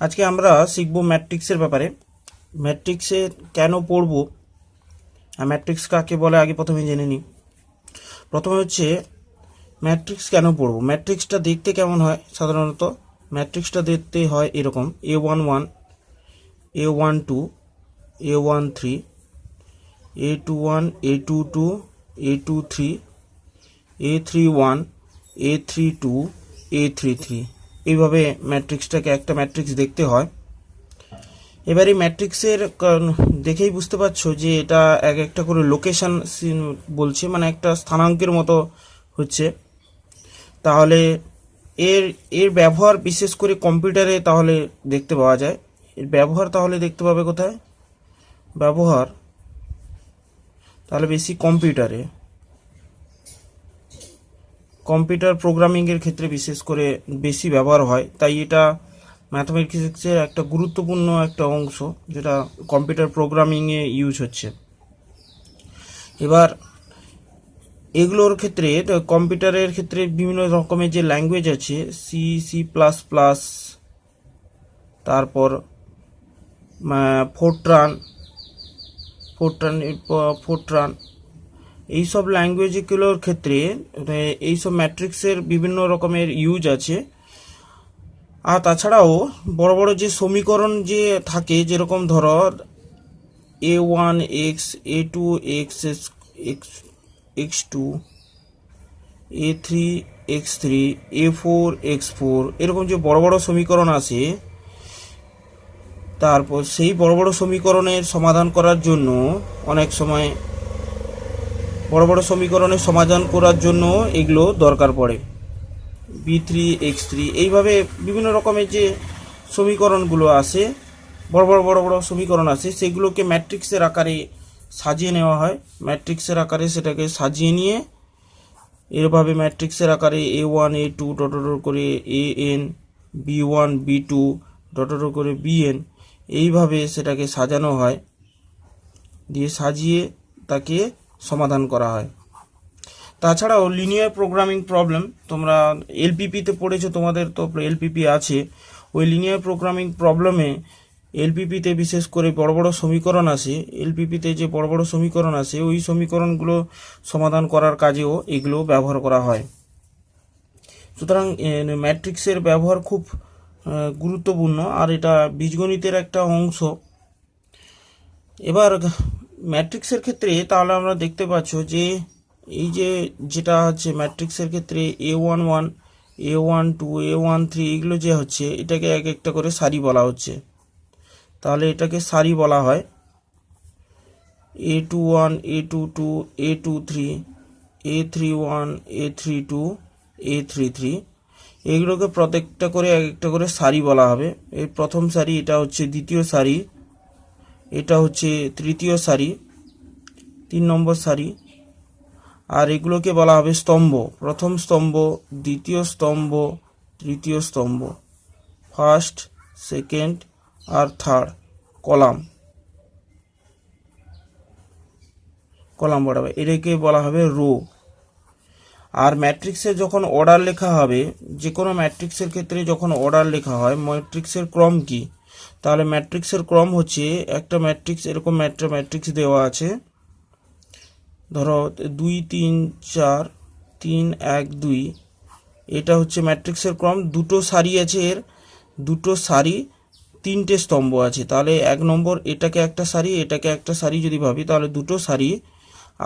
আজকে আমরা শিখব ম্যাট্রিক্সের ব্যাপারে। ম্যাট্রিক্সে কেন পড়ব আর ম্যাট্রিক্স কাকে বলে আগে প্রথমে জেনে নিই। প্রথমে হচ্ছে ম্যাট্রিক্স কেন পড়ব। ম্যাট্রিক্সটা দেখতে কেমন হয়? সাধারণত ম্যাট্রিক্সটা দেখতে হয় এরকম: A11, A12, A13, A21, A22, A23, A31, A32, A33, এইভাবে ম্যাট্রিক্সটাকে একটা ম্যাট্রিক্স দেখতে হয়। এবার এই ম্যাট্রিক্সের দেখেই বুঝতে পারছো যে এটা এক একটা করে লোকেশন বলছে, মানে একটা স্থানাঙ্কের মতো হচ্ছে। তাহলে এর এর ব্যবহার বিশেষ করে কম্পিউটারে তাহলে দেখতে পাওয়া যায়। এর ব্যবহার তাহলে দেখতে পাবে কোথায়? ব্যবহার তাহলে বেশি কম্পিউটার প্রোগ্রামিংয়ের ক্ষেত্রে বিশেষ করে বেশি ব্যবহার হয়। তাই এটা ম্যাথমেটিক্সের একটা গুরুত্বপূর্ণ একটা অংশ, যেটা কম্পিউটার প্রোগ্রামিংয়ে ইউজ হচ্ছে। এবার এগুলোর ক্ষেত্রে, কম্পিউটারের ক্ষেত্রে বিভিন্ন রকমের যে ল্যাঙ্গুয়েজ আছে, সি, C++, তারপর ফোরট্রান, এইসব ল্যাঙ্গুয়েজগুলোর ক্ষেত্রে এইসব ম্যাট্রিক্সের বিভিন্ন রকমের ইউজ আছে। আর তাছাড়াও বড় বড় যে সমীকরণ যে থাকে, যেরকম ধরো A1x, A2x, x2, A3x3, A4x4, এরকম যে বড় বড় সমীকরণ আছে, তারপর সেই বড় বড় সমীকরণের সমাধান করার জন্য অনেক সময় বড় বড় সমীকরণের সমাধান করার জন্য এগুলো দরকার পড়ে। B3x3, এইভাবে বিভিন্ন রকমের যে সমীকরণগুলো আছে, বড় বড় সমীকরণ আছে, সেগুলোকে ম্যাট্রিক্সের আকারে সাজিয়ে নেওয়া হয়। ম্যাট্রিক্সের আকারে সেটাকে সাজিয়ে নিয়ে এভাবে ম্যাট্রিক্সের আকারে A1, A2 ডট করে AN, B1, B2 ডট করে BN, এইভাবে সেটাকে সাজানো হয়, দিয়ে সাজিয়ে তাকে সমাধান করা হয়। তাছাড়াও লিনিয়ার প্রোগ্রামিং প্রবলেম, তোমরা এলপিপিতে পড়েছো, তোমাদের তো এলপিপি আছে। ওই লিনিয়ার প্রোগ্রামিং প্রবলেমে এলপিপিতে বিশেষ করে বড় বড় সমীকরণ আছে, এলপিপিতে যে বড় বড় সমীকরণ আছে, ওই সমীকরণগুলো সমাধান করার কাজেও এগুলো ব্যবহার করা হয়। সুতরাং ম্যাট্রিক্সের ব্যবহার খুব গুরুত্বপূর্ণ, আর এটা বীজগণিতের একটা অংশ। এবার ম্যাট্রিক্সের ক্ষেত্রে তাহলে আমরা দেখতে পাচ্ছ যে এই যেটা হচ্ছে ম্যাট্রিক্সের ক্ষেত্রে A11, A12, A13, এগুলো যে হচ্ছে, এটাকে এক একটা করে সারি বলা হচ্ছে। তাহলে এটাকে সারি বলা হয়। A21, A22, A23, A31, A32, A33, এগুলোকে প্রত্যেকটা করে এক একটা করে সারি বলা হবে। এই প্রথম সারি, এটা হচ্ছে দ্বিতীয় সারি, এটা হচ্ছে তৃতীয় সারি, 3 নম্বর সারি। আর এগুলোকে বলা হবে স্তম্ভ। প্রথম স্তম্ভ, দ্বিতীয় স্তম্ভ, তৃতীয় স্তম্ভ, ফার্স্ট, সেকেন্ড আর থার্ড কলাম বরাবর, এটাকে বলা হবে রো। আর ম্যাট্রিক্সে যখন অর্ডার লেখা হবে, যে কোনো ম্যাট্রিক্সের ক্ষেত্রে যখন অর্ডার লেখা হয়, ম্যাট্রিক্সের ক্রম কি? তাহলে ম্যাট্রিক্সের ক্রম হচ্ছে, একটা ম্যাট্রিক্স এরকম ম্যাট্রিক্স দেওয়া আছে, ধরো 2 3 4 3 1 2, এটা হচ্ছে ম্যাট্রিক্সের ক্রম। দুটো সারি আছে, এর দুটো সারি, 3টে স্তম্ভ আছে। তাহলে 1 নম্বর, এটাকে একটা সারি, এটাকে একটা সারি যদি ভাবি, তাহলে দুটো সারি,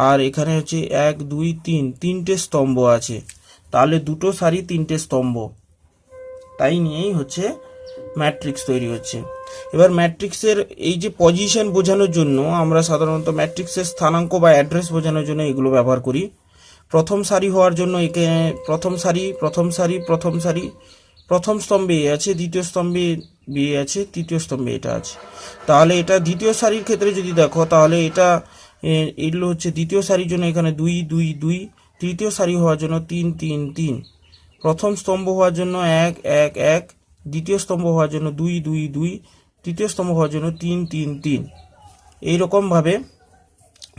আর এখানে হচ্ছে 1 2 3, 3টে স্তম্ভ আছে। তাহলে দুটো সারি, 3টে স্তম্ভ, তাই নিয়েই হচ্ছে ম্যাট্রিক্স তৈরি হচ্ছে। এবার ম্যাট্রিক্সের এই যে পজিশন বোঝানোর জন্য আমরা সাধারণত ম্যাট্রিক্সের স্থানাঙ্ক বা অ্যাড্রেস বোঝানোর জন্য এগুলো ব্যবহার করি। প্রথম সারি হওয়ার জন্য একে প্রথম সারি, প্রথম স্তম্ভে এ আছে, দ্বিতীয় স্তম্ভে বি আছে, তৃতীয় স্তম্ভে এটা আছে। তাহলে এটা দ্বিতীয় সারির ক্ষেত্রে যদি দেখো, তাহলে এগুলো হচ্ছে দ্বিতীয় সারির জন্য এখানে 2 2 2, তৃতীয় সারি হওয়ার জন্য 3 3 3, প্রথম স্তম্ভ হওয়ার জন্য 1 1 1, দ্বিতীয় স্তম্ভ হওয়ার জন্য 2 2 2, তৃতীয় স্তম্ভ হওয়ার জন্য 3 3 3। এইরকমভাবে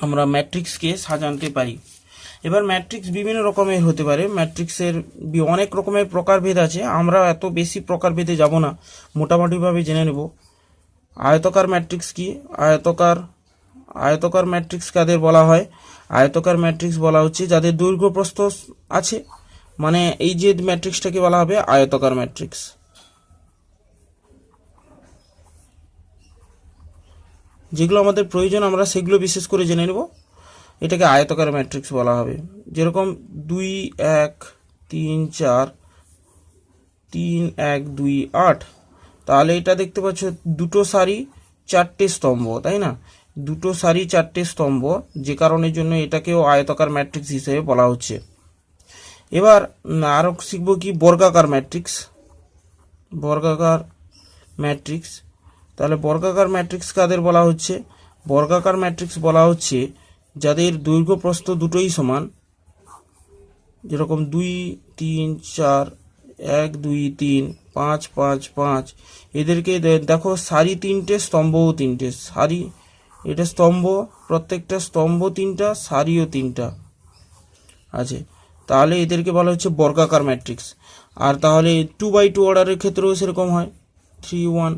আমরা ম্যাট্রিক্সকে সাজাতে পারি। এবার ম্যাট্রিক্স বিভিন্ন রকমের হতে পারে, ম্যাট্রিক্সের অনেক রকমের প্রকারভেদ আছে, আমরা এত বেশি প্রকারভেদে যাব না, মোটামুটিভাবে জেনে নেব। আয়তকার ম্যাট্রিক্স কি? আয়তকার ম্যাট্রিক্স কাদের বলা হয়? আয়তকার ম্যাট্রিক্স বলা হচ্ছে যাদের দৈর্ঘ্য প্রস্থ আছে, মানে এই যে ম্যাট্রিক্সটাকে বলা হবে আয়তকার ম্যাট্রিক্স। যেগুলো আমাদের প্রয়োজন আমরা সেগুলো বিশেষ করে জেনে নেব, এটাকে আয়তকার ম্যাট্রিক্স বলা হবে। যেরকম 2 1 3 4 3 1 2 8, তাহলে এটা দেখতে পাচ্ছ দুটো সারি চারটে স্তম্ভ, তাই না? দুটো সারি চারটে স্তম্ভ, যে কারণের জন্য এটাকেও আয়তকার ম্যাট্রিক্স হিসেবে বলা হচ্ছে। এবার আরও শিখব কি বর্গাকার ম্যাট্রিক্স। বর্গাকার ম্যাট্রিক্স, তাহলে বর্গাকার ম্যাট্রিক্স কাদের বলা হচ্ছে? বর্গাকার ম্যাট্রিক্স বলা হচ্ছে যাদের দৈর্ঘ্য প্রস্থ দুটোই সমান, যেরকম 2 3 4 1 2 3 5 5 5, এদেরকে দেখো সারি তিনটে, স্তম্ভও তিনটে। সারি এটা স্তম্ভ, প্রত্যেকটা স্তম্ভ তিনটা, সারিও তিনটা আছে, তাহলে এদেরকে বলা হচ্ছে বর্গাকার ম্যাট্রিক্স। আর তাহলে 2x2 অর্ডারের ক্ষেত্রেও সেরকম হয়, 3 1,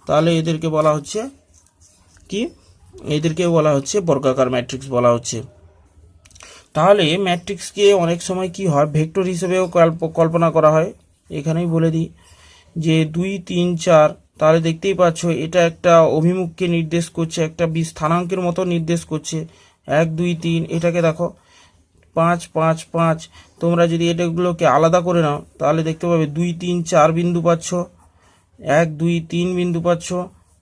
তাহলে এদেরকে বলা হচ্ছে কি? এদেরকে বলা হচ্ছে বর্গাকার ম্যাট্রিক্স বলা হচ্ছে। তাহলে ম্যাট্রিক্সকে অনেক সময় কি হয়, ভেক্টর হিসেবেও কল্পনা করা হয়। এখানেই বলে দিই যে 2 3 4, তাহলে দেখতেই পাচ্ছ এটা একটা অভিমুখকে নির্দেশ করছে, একটা স্থানাঙ্কের মতো নির্দেশ করছে। 1 2 3, এটাকে দেখো 5 5 5। তোমরা যদি এটাগুলোকে আলাদা করে নাও তাহলে দেখতে পাবে 2 3 4 বিন্দু পাচ্ছ, 1 2 3 বিন্দু পাচ্ছ,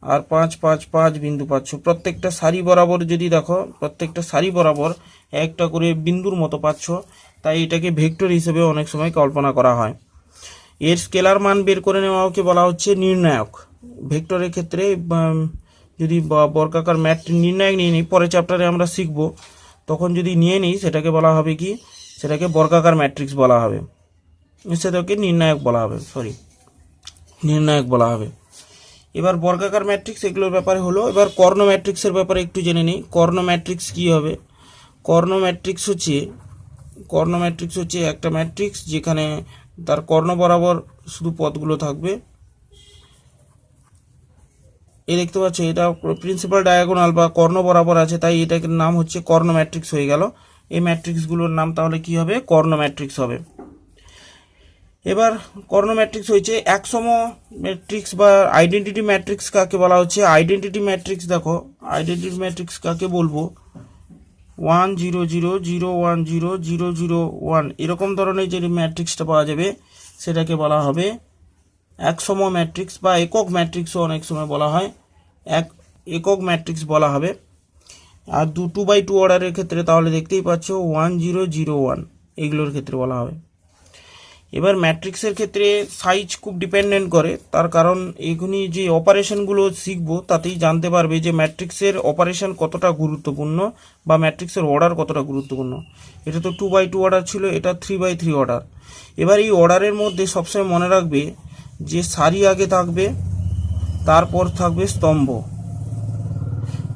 আর 5 5 5 বিন্দু পাচ্ছ। প্রত্যেকটা সারি বরাবর যদি দেখো, প্রত্যেকটা সারি বরাবর একটা করে বিন্দুর মতো পাচ্ছ, তাই এটাকে ভেক্টর হিসেবে অনেক সময় কল্পনা করা হয়। এর স্কেলার মান বের করে নেওয়াকে বলা হচ্ছে নির্ণায়ক। ভেক্টরের ক্ষেত্রে যদি বর্গাকার নির্ণায়ক নিয়ে নিই, পরের চ্যাপ্টারে আমরা শিখব, তখন যদি নিয়ে নিই সেটাকে বলা হবে কি? সেটাকে বর্গাকার ম্যাট্রিক্স বলা হবে, সেটাকে নির্ণায়ক বলা হবে, নির্ণায়ক বলা হবে। এবার বর্গাকার ম্যাট্রিক্স এগুলোর ব্যাপারে হলো। এবার কর্ণ ম্যাট্রিক্সের ব্যাপারে একটু জেনে নিই। কর্ণ ম্যাট্রিক্স কী হবে? কর্ণ ম্যাট্রিক্স হচ্ছে একটা ম্যাট্রিক্স যেখানে তার কর্ণ বরাবর শুধু পদগুলো থাকবে। এই দেখতে পাচ্ছ এটা প্রিন্সিপাল ডায়াগোনাল বা কর্ণ বরাবর আছে, তাই এটার নাম হচ্ছে কর্ণ ম্যাট্রিক্স হয়ে গেল। এই ম্যাট্রিক্সগুলোর নাম তাহলে কি হবে? কর্ণ ম্যাট্রিক্স হবে। এবার কর্ণ ম্যাট্রিক্স হচ্ছে একসম ম্যাট্রিক্স বা আইডেন্টিটি ম্যাট্রিক্স কাকে বলা হচ্ছে? আইডেন্টিটি ম্যাট্রিক্স দেখো, আইডেন্টিটি ম্যাট্রিক্স কাকে বলবো? 1 0 0 0 1 0 0 0 1, এরকম ধরনের যে ম্যাট্রিক্সটা পাওয়া যাবে সেটাকে বলা হবে একসম ম্যাট্রিক্স বা একক ম্যাট্রিক্সও অনেক সময় বলা হয়, একক ম্যাট্রিক্স বলা হবে। আর 2x2 অর্ডারের ক্ষেত্রে তাহলে দেখতেই পাচ্ছ 1 0 0 1, এগুলোর ক্ষেত্রে বলা হবে। এবার ম্যাট্রিক্সের ক্ষেত্রে সাইজ খুব ডিপেন্ডেন্ট করে, তার কারণ এখনই যে অপারেশনগুলো শিখবো তাতেই জানতে পারবে যে ম্যাট্রিক্সের অপারেশন কতটা গুরুত্বপূর্ণ বা ম্যাট্রিক্সের অর্ডার কতটা গুরুত্বপূর্ণ। এটা তো 2x2 অর্ডার ছিল, এটা 3x3 অর্ডার। এবার এই অর্ডারের মধ্যে সবসময় মনে রাখবে যে সারি আগে থাকবে, তারপর থাকবে স্তম্ভ।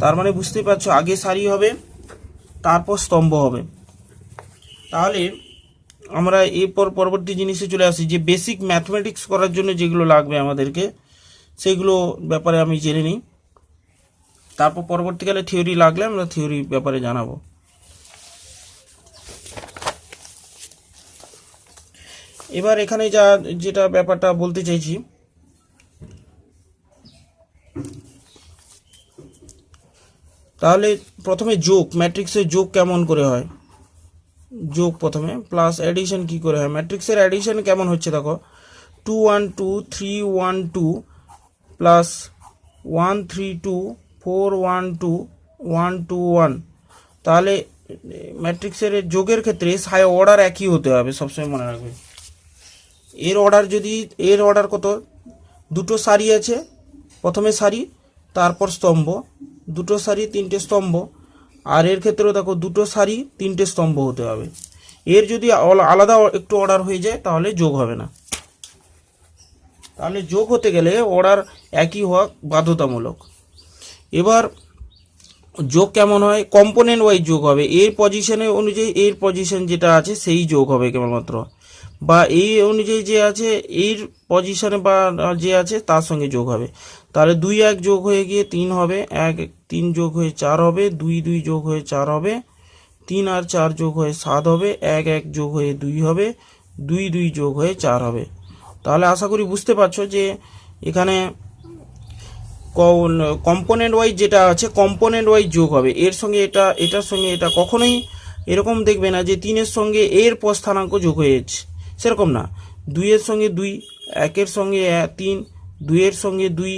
তার মানে বুঝতেই পারছো, আগে সারি হবে তারপর স্তম্ভ হবে। তাহলে আমরা এরপর পরবর্তী জিনিসে চলে আসি যে বেসিক ম্যাথমেটিক্স করার জন্য যেগুলো লাগবে আমাদেরকে, সেগুলো ব্যাপারে আমি জেনে নিই। তারপর পরবর্তীকালে থিওরি লাগলে আমরা থিওরি ব্যাপারে জানাবো। এবার এখানে যেটা ব্যাপারটা বলতে চাইছি, তাহলে প্রথমে যোগ, ম্যাট্রিক্সের যোগ কেমন করে হয়? যোগ প্রথমে প্লাস অ্যাডিশন কি করে হয়? ম্যাট্রিক্সের অ্যাডিশন কেমন হচ্ছে দেখো, 2 1 2 3 1 2 প্লাস 1 3 2 4 1 2 1 2 1। তাহলে ম্যাট্রিক্সের যোগের ক্ষেত্রে অর্ডার একই হতে হবে, সবসময় মনে রাখবে। এর অর্ডার কত? দুটো সারি আছে, প্রথমে সারি তারপর স্তম্ভ, দুটো সারি তিনটে স্তম্ভ। আর এর ক্ষেত্রেও দেখো দুটো সারি তিনটে স্তম্ভ হতে হবে। এর যদি আলাদা একটু অর্ডার হয়ে যায় তাহলে যোগ হবে না। তাহলে যোগ হতে গেলে অর্ডার একই হওয়া বাধ্যতামূলক। এবার যোগ কেমন হয়, কম্পোনেন্ট ওয়াইজ যোগ হবে, এর পজিশনে অনুযায়ী এর পজিশন যেটা আছে সেই যোগ হবে কেবলমাত্র, বা এই অনুযায়ী যে আছে এর পজিশনে বা যে আছে তার সঙ্গে যোগ হবে। তাহলে 2 1 যোগ হয়ে গিয়ে 3 হবে, 1 3 যোগ হয়ে 4 হবে, 2 2 যোগ হয়ে 4 হবে, 3 আর 4 যোগ হয়ে 7 হবে, 1 1 যোগ হয়ে 2 হবে, 2 2 যোগ হয়ে 4 হবে। তাহলে আশা করি বুঝতে পারছো যে এখানে কম্পোনেন্ট ওয়াইজ যেটা আছে কম্পোনেন্ট ওয়াইজ যোগ হবে, এর সঙ্গে এটা, এটার সঙ্গে এটা, কখনোই এরকম দেখবে না যে 3-এর সঙ্গে এর পর স্থানাঙ্ক যোগ হয়েছে, সেরকম না। 2-এর সঙ্গে 2, 1-এর সঙ্গে 3, 2-এর সঙ্গে 2,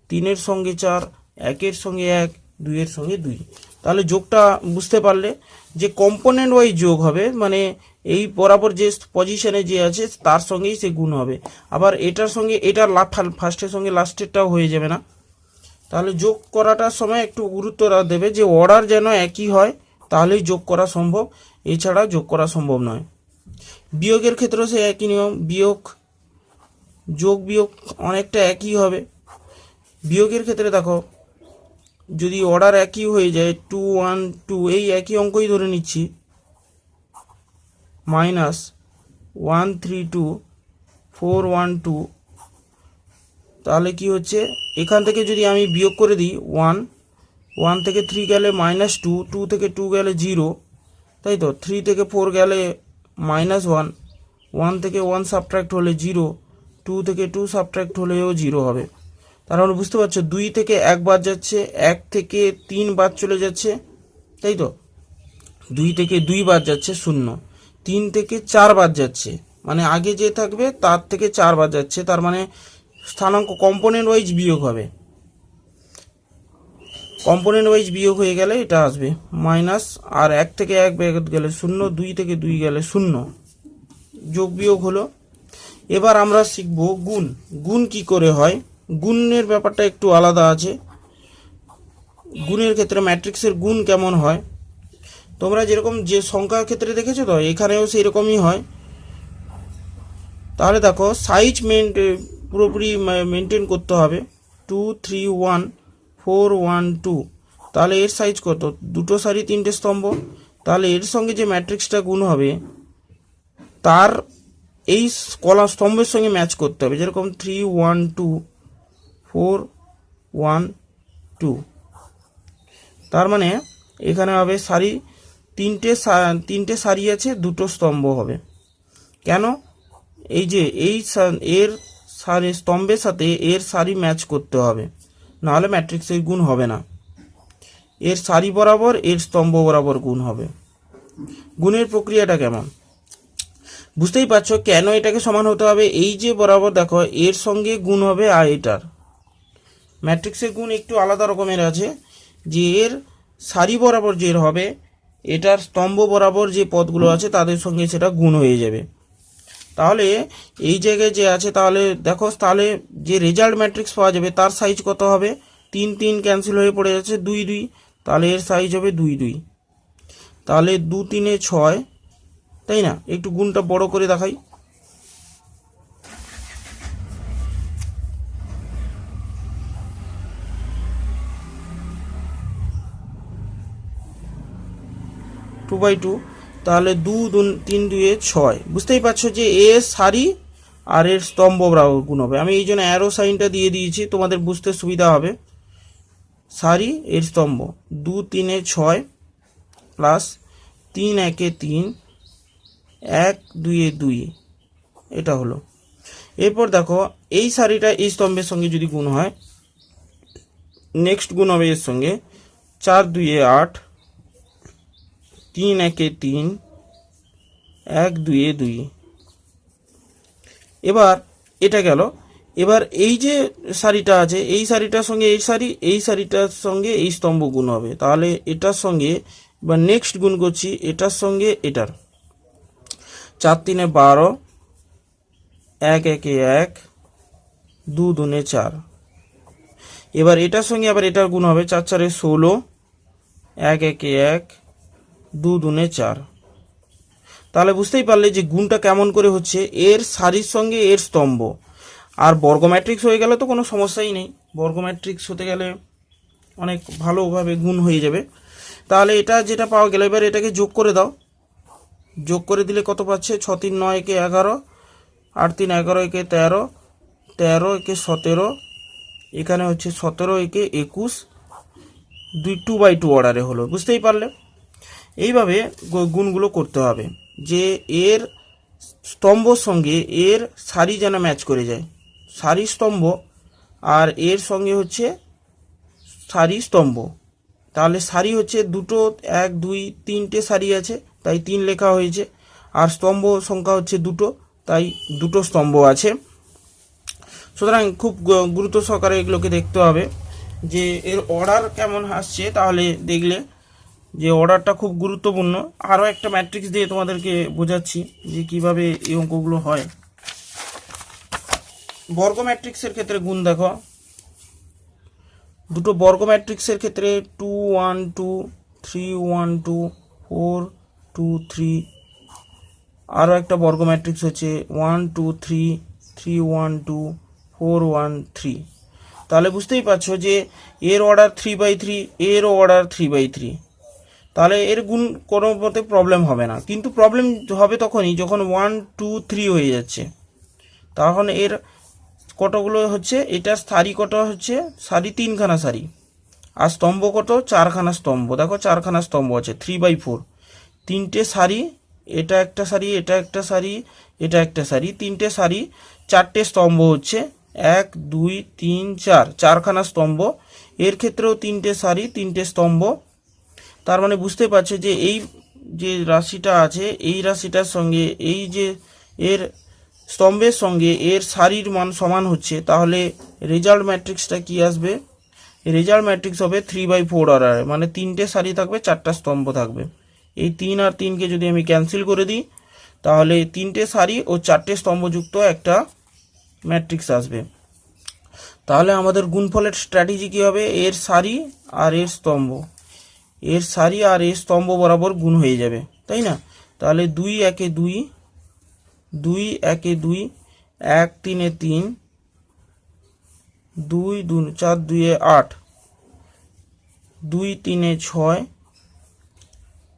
3-এর সঙ্গে 4, 1-এর সঙ্গে 1, 2-এর সঙ্গে 2। তাহলে যোগটা বুঝতে পারলে যে কম্পোনেন্ট ওয়াইজ যোগ হবে, মানে এই বরাবর যে পজিশনে যে আছে তার সঙ্গেই সে গুণ হবে। আবার এটার সঙ্গে এটার ফার্স্টের সঙ্গে লাস্টেরটাও হয়ে যাবে না। তাহলে যোগ করাটার সময় একটু গুরুত্ব দেবে যে অর্ডার যেন একই হয়, তাহলেই যোগ করা সম্ভব, এছাড়া যোগ করা সম্ভব নয়। বিয়োগের ক্ষেত্রেও সে একই নিয়ম, বিয়োগ যোগ বিয়োগ অনেকটা একই হবে। বিয়োগের ক্ষেত্রে দেখো যদি অর্ডার একই হয়ে যায় 2 1 2, এই একই অঙ্কই ধরে নিচ্ছি, -1 3 2 4 1 2, তাহলে কি হচ্ছে এখান থেকে যদি আমি বিয়োগ করে দিই 1 1 থেকে 3 গেলে -2, 2 থেকে 2 গেলে 0, তাই তো, 3 থেকে 4 গেলে -1, 1 থেকে 1 সাবট্রাক্ট হলে 0, 2 থেকে 2 সাবট্রাক্ট হলেও 0 হবে। তার মানে বুঝতে পারছো 2 থেকে 1 বাদ যাচ্ছে, 1 থেকে 3 বাদ চলে যাচ্ছে, তাই তো, 2 থেকে 2 বাদ যাচ্ছে 0, 3 থেকে 4 বাদ যাচ্ছে, মানে আগে যে থাকবে তার থেকে 4 বাদ যাচ্ছে, তার মানে স্থানাঙ্ক কম্পোনেন্ট ওয়াইজ বিয়োগ হবে। কম্পোনেন্ট ওয়াইজ বিয়োগ হয়ে গেলে এটা আসবে মাইনাস, আর 1 থেকে 1 বাদ গেলে 0, 2 থেকে 2 গেলে 0, যোগ বিয়োগ হলো। এবার আমরা শিখব গুণ। গুণ কি করে হয়, গুণের ব্যাপারটা একটু আলাদা আছে। গুণের ক্ষেত্রে ম্যাট্রিক্সের গুণ কেমন হয় তোমরা যেরকম যে সংখ্যার ক্ষেত্রে দেখেছো তো এখানেও সেই রকমই হয়। তাহলে দেখো সাইজ পুরোপুরি মেনটেন করতে হবে, 2 3 1 4 1 2, তাহলে এর সাইজ কত, দুটো সারি 3টে স্তম্ভ, তাহলে এর সঙ্গে যে ম্যাট্রিক্সটা গুণ হবে তার এই কলাম স্তম্ভের সঙ্গে ম্যাচ করতে হবে, যেরকম 3 1 2 4 1 2, তার মানে এখানে হবে সারি তিনটে সারি আছে, দুটো স্তম্ভ হবে। কেন, এই যে এর সারি স্তম্ভের সাথে এর সারি ম্যাচ করতে হবে, নাহলে ম্যাট্রিক্সের গুণ হবে না। এর সারি বরাবর এর স্তম্ভ বরাবর গুণ হবে। গুণের প্রক্রিয়াটা কেমন বুঝতেই পারছো, কেন এটাকে সমান হতে হবে, এই যে বরাবর দেখো এর সঙ্গে গুণ হবে আর এটার। ম্যাট্রিক্সের গুণ একটু আলাদা রকমের আছে, যে এর সারি বরাবর যে হবে এটার স্তম্ভ বরাবর যে পদগুলো আছে তাদের সঙ্গে সেটা গুণ হয়ে যাবে। তাহলে এই জায়গায় যে আছে, তাহলে দেখো তাহলে যে রেজাল্ট ম্যাট্রিক্স পাওয়া যাবে তার সাইজ কত হবে, 3 3 ক্যান্সেল হয়ে পড়ে যাচ্ছে 2 2, তাহলে এর সাইজ হবে 2 2, তাহলে 2 3 6, তাই না। একটু গুণটা বড় করে দেখাই, টু বাই টু, তাহলে 2 3 2 6। বুঝতেই পারছো যে এর সারি আর এর স্তম্ভ বরাবর গুণ হবে। আমি এই জন্য অ্যারো সাইনটা দিয়ে দিয়েছি, তোমাদের বুঝতে সুবিধা হবে। সারি এর স্তম্ভ 2 3 6 প্লাস 3 1 3 1 2 2, এটা হলো। এরপর দেখো এই সারিটা এই স্তম্ভের সঙ্গে যদি গুণ হয়, নেক্সট গুণ হবে এর সঙ্গে 4 2 8, 3 1 3, 1 2 2। এবার এটা গেল। এবার এই যে সারিটা আছে এই সারিটার সঙ্গে এই সারিটার সঙ্গে এই স্তম্ভ গুণ হবে, তাহলে এটার সঙ্গে বা নেক্সট গুণ করছি এটার সঙ্গে এটার, 4 3 12, 1 1 1, 2 2 4। এবার এটার সঙ্গে আবার এটার গুণ হবে, 4 4 16, 1 1 1, 2 2 4। তাহলে বুঝতেই পারলে যে গুণটা কেমন করে হচ্ছে, এর সারির সঙ্গে এর স্তম্ভ। আর বর্গ ম্যাট্রিক্স হয়ে গেলে তো কোনো সমস্যাই নেই। বর্গ ম্যাট্রিক্স হতে গেলে অনেক ভালোভাবে গুণ হয়ে যাবে। তাহলে এটা যেটা পাওয়া গেল, এবার এটাকে যোগ করে দাও। যোগ করে দিলে কত পাচ্ছে? 6 3 9 একে 11, 8 3 11 একে 13, 13 একে 17, এখানে হচ্ছে 17 একে 21, 2/2 অর্ডারে হলো। বুঝতেই পারলে? এইভাবে গুণগুলো করতে হবে যে এর স্তম্ভর সঙ্গে এর সারি যেন ম্যাচ করে যায়, সারি স্তম্ভ আর এর সঙ্গে হচ্ছে সারি স্তম্ভ। তাহলে সারি হচ্ছে দুটো, 1 2 3টে সারি আছে তাই 3 লেখা হয়েছে, আর স্তম্ভ সংখ্যা হচ্ছে দুটো তাই দুটো স্তম্ভ আছে। সুতরাং খুব গুরুত্ব সহকারে এগুলোকে দেখতে হবে যে এর অর্ডার কেমন আসছে। তাহলে দেখলে যে অর্ডারটা খুব গুরুত্বপূর্ণ। আরও একটা ম্যাট্রিক্স দিয়ে তোমাদেরকে বোঝাচ্ছি যে কিভাবে এই অঙ্কগুলো হয়। বর্গ ম্যাট্রিক্সের ক্ষেত্রে গুণ দেখো, দুটো বর্গ ম্যাট্রিক্সের ক্ষেত্রে 2 1 2 3 1 2 4 2 3, আরও একটা বর্গ ম্যাট্রিক্স হচ্ছে 1 2 3 3 1 2 4 1 3। তাহলে বুঝতেই পারছো যে এর অর্ডার 3/3, এরও অর্ডার 3/3। তাহলে এর গুণ কোনো মতে প্রবলেম হবে না, কিন্তু প্রবলেম হবে তখনই যখন 1 2 3 হয়ে যাচ্ছে। তখন এর কতগুলো হচ্ছে, এটার সারি কত হচ্ছে? সারি 3খানা সারি, আর স্তম্ভ কত? 4খানা স্তম্ভ। দেখো 4খানা স্তম্ভ আছে, 3/4, 3টে সারি, এটা একটা সারি, এটা একটা সারি, এটা একটা সারি, 3টে সারি, 4টে স্তম্ভ হচ্ছে 1 2 3 4, 4খানা স্তম্ভ। এর ক্ষেত্রেও 3টে সারি, 3টে স্তম্ভ। তার মানে বুঝতে পারছে যে এই যে রাশিটা আছে এই রাশিটার সঙ্গে এই যে এর স্তম্ভের সঙ্গে এর সারির মান সমান হচ্ছে। তাহলে রেজাল্ট ম্যাট্রিক্সটা কি আসবে? রেজাল্ট ম্যাট্রিক্স হবে 3/4 অর্ডারে, মানে 3টে সারি থাকবে, 4টা স্তম্ভ থাকবে। এই 3 আর 3কে যদি আমি ক্যান্সেল করে দিই তাহলে 3টে সারি ও 4টে স্তম্ভযুক্ত একটা ম্যাট্রিক্স আসবে। তাহলে আমাদের গুণফলের স্ট্র্যাটেজি কী হবে? এর সারি আর এর স্তম্ভ, এর সারি আর এর স্তম্ভ বরাবর গুণ হয়ে যাবে, তাই না? তাহলে 2 1 2, 2 1 2, 1 3 3, 2 2 4 2 8, 2 3 6,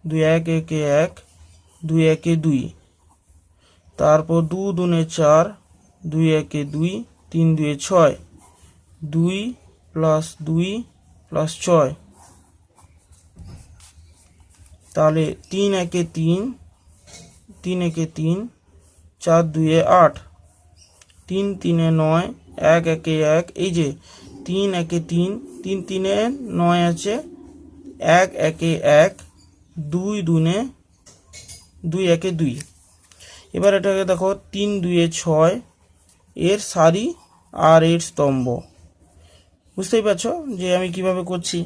2 1 1 1, 2 1 2, তারপর 2 2 4, 2 1 2, 3 2 6, 2 + 2 + 6, তাহলে 3 1 3, 3 1 3, 4 2 8, 3 3 9, 1 1 1, এই যে 3 1 3, 3 3 9 আছে, 1 1 1, 2 2 2 1 2। এবার এটাকে দেখো 3 2 6, এর সারি আর এর স্তম্ভ। বুঝতেই পারছো যে আমি কিভাবে করছি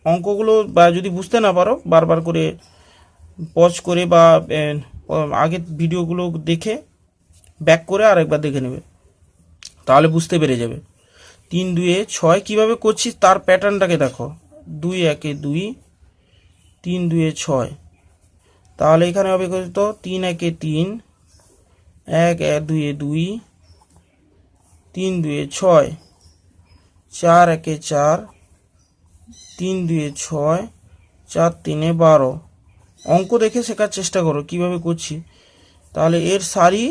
অঙ্কগুলো। বা যদি বুঝতে না পারো বারবার করে পজ করে বা আগের ভিডিওগুলো দেখে ব্যাক করে আরেকবার দেখে নেবে, তাহলে বুঝতে পেরে যাবে। 3 2 6 কীভাবে করছি তার প্যাটার্নটাকে দেখো। 2 1 2, 3 2 6, তাহলে এখানে হবে কত? 3 1 3, 1 2 2, 3 2 6, 4 1 4, 3 2 6, 4 3 12। অঙ্ক দেখে শেখার চেষ্টা করো কিভাবে করছি। তাহলে এর সারি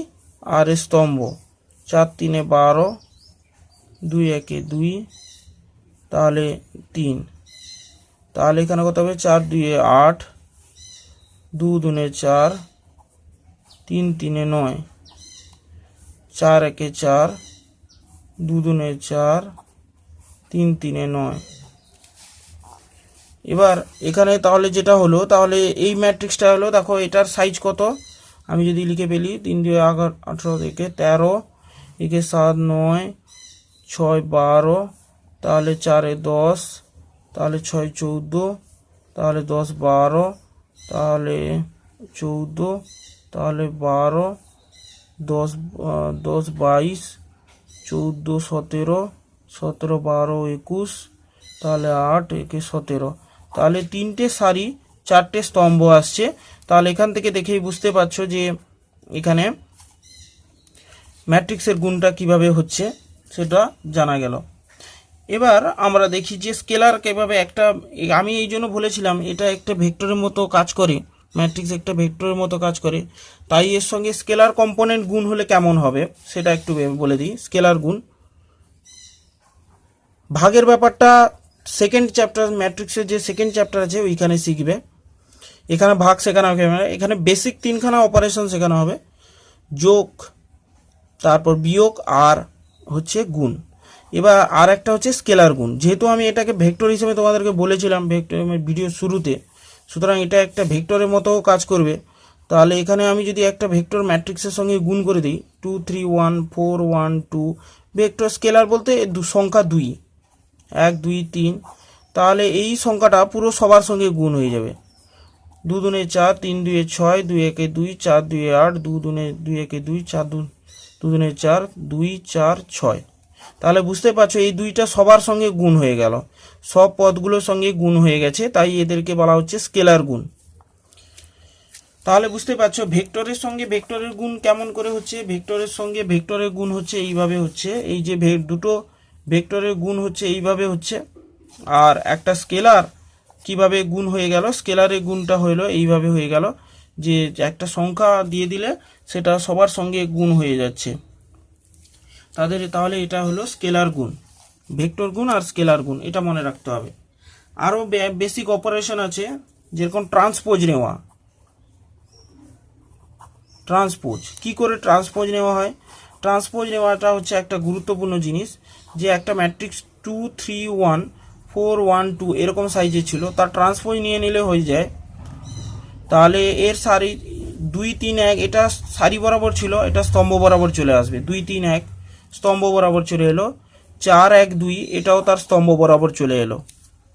আর এর স্তম্ভ, 4 3 12, 2 1 2, তাহলে 3। তাহলে এখানে কত হবে? 4 2 8, 2 2 4, 3 3 9, 4 1 4, 2 2 4, 3 3 9। এবার এখানে তাহলে যেটা হলো, তাহলে এই ম্যাট্রিক্সটা হলো, দেখো এটার সাইজ কত আমি যদি লিখে ফেলি। 3 2 18 থেকে 13, একে 7 9, 6 12, তাহলে 4 10, তাহলে 6 14, তাহলে 10 12, তাহলে 14, তাহলে 12, 10 10 22, 14 17, 17 12 21, তাহলে 8 একে 17। তাহলে 3টে সারি 4টে স্তম্ভ আসছে। তাহলে এখান থেকে দেখেই বুঝতে পারছো যে এখানে ম্যাট্রিক্সের গুণটা কিভাবে হচ্ছে সেটা জানা গেল। এবার আমরা দেখি যে স্কেলার কিভাবে একটা, আমি এই জন্য বলেছিলাম এটা একটা ভেক্টরের মতো কাজ করে, ম্যাট্রিক্স একটা ভেক্টরের মতো কাজ করে, তাই এর সঙ্গে স্কেলার কম্পোনেন্ট গুণ হলে কেমন হবে সেটা একটু বলে দিই। স্কেলার গুণ ভাগের ব্যাপারটা সেকেন্ড চ্যাপ্টার, ম্যাট্রিক্সের যে সেকেন্ড চ্যাপ্টার আছে ওইখানে শিখবে। এখানে ভাগ শেখানো হবে, এখানে বেসিক তিনখানা অপারেশন শেখানো হবে, যোগ, তারপর বিয়োগ, আর হচ্ছে গুণ। এবার আর একটা হচ্ছে স্কেলার গুণ। যেহেতু আমি এটাকে ভেক্টর হিসেবে তোমাদেরকে বলেছিলাম ভেক্টর ভিডিও শুরুতে, সুতরাং এটা একটা ভেক্টরের মতো কাজ করবে। তাহলে এখানে আমি যদি একটা ভেক্টর ম্যাট্রিক্সের সঙ্গে গুণ করে দিই 2 3 1 4 1 2, ভেক্টর স্কেলার বলতে সংখ্যা 2, 1 2 3, তাহলে এই সংখ্যাটা পুরো সবার সঙ্গে গুণ হয়ে যাবে। 2 দুনে 4, 3 2 6, 2 1 2, 4 2 8, 2 দুনে 2 1 2, 4 2 দুনে 4, 2 4 6। তাহলে বুঝতে পারছো এই দুইটা সবার সঙ্গে গুণ হয়ে গেল, সব পদগুলোর সঙ্গে গুণ হয়ে গেছে, তাই এদেরকে বলা হচ্ছে স্কেলার গুণ। তাহলে বুঝতে পারছো ভেক্টরের সঙ্গে ভেক্টরের গুণ কেমন করে হচ্ছে। ভেক্টরের সঙ্গে ভেক্টরের গুণ হচ্ছে এইভাবে হচ্ছে, এই যে দুটো ভেক্টরের গুণ হচ্ছে এইভাবে হচ্ছে। আর একটা স্কেলার কিভাবে গুণ হয়ে গেল, স্কেলারের গুণটা হলো এইভাবে হয়ে গেল যে একটা সংখ্যা দিয়ে দিলে সেটা সবার সঙ্গে গুণ হয়ে যাচ্ছে তাহলে এটা হলো স্কেলার গুণ, ভেক্টর গুণ আর স্কেলার গুণ, এটা মনে রাখতে হবে। আরও বেসিক অপারেশন আছে, যেরকম ট্রান্সপোজ নেওয়া। ট্রান্সপোজ কি করে ট্রান্সপোজ নেওয়া হয়, ট্রান্সপোজ নেওয়াটা হচ্ছে একটা গুরুত্বপূর্ণ জিনিস। যে একটা ম্যাট্রিক্স 2 3 1 4 1 2 এরকম সাইজে ছিল, তার ট্রান্সপোজ নিয়ে নিলে হয়ে যায়। তাহলে এর সারি 2 3 1 এটা সারি বরাবর ছিল, এটা স্তম্ভ বরাবর চলে আসবে। 2 3 1 স্তম্ভ বরাবর চলে এলো, 4 1 2 এটাও তার স্তম্ভ বরাবর চলে এলো।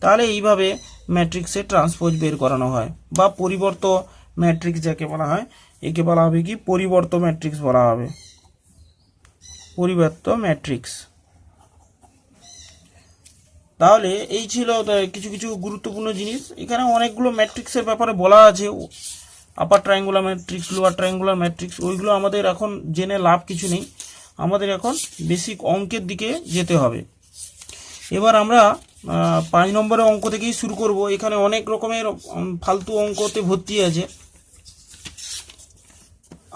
তাহলে এইভাবে ম্যাট্রিক্সের ট্রান্সপোজ বের করানো হয়, বা পরিবর্ত ম্যাট্রিক্স যাকে বলা হয়, একে বলা হবে কি পরিবর্ত ম্যাট্রিক্স বলা হবে, পরিবর্ত ম্যাট্রিক্স। তাহলে এই ছিল কিছু কিছু গুরুত্বপূর্ণ জিনিস। এখানে অনেকগুলো ম্যাট্রিক্সের ব্যাপারে বলা আছে, upper triangular matrix, lower triangular matrix, ওইগুলো আমাদের এখন জেনে লাভ কিছু নেই, আমাদের এখন বেসিক অঙ্কের দিকে যেতে হবে। এবার আমরা 5 নম্বরের অঙ্ক থেকেই শুরু করব। এখানে অনেক রকমের ফালতু অঙ্কতে ভর্তি আছে,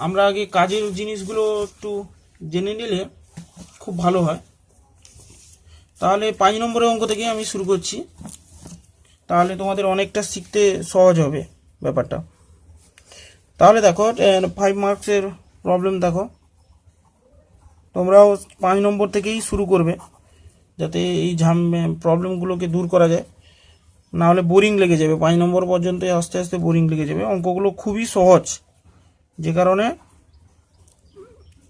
আমরা আগে কাজের জিনিসগুলো একটু জেনে নিলে খুব ভালো হয়। তাহলে 5 নম্বরের অঙ্ক থেকে আমি শুরু করছি, তাহলে তোমাদের অনেকটা শিখতে সহজ হবে ব্যাপারটা। তাহলে দেখো 5 মার্কসের প্রবলেম দেখো, তোমরাও 5 নম্বর থেকেই শুরু করবে যাতে এই প্রবলেমগুলোকে দূর করা যায়, না হলে বোরিং লেগে যাবে। 5 নম্বর পর্যন্ত আস্তে আস্তে বোরিং লেগে যাবে। অঙ্কগুলো খুবই সহজ, যে কারণে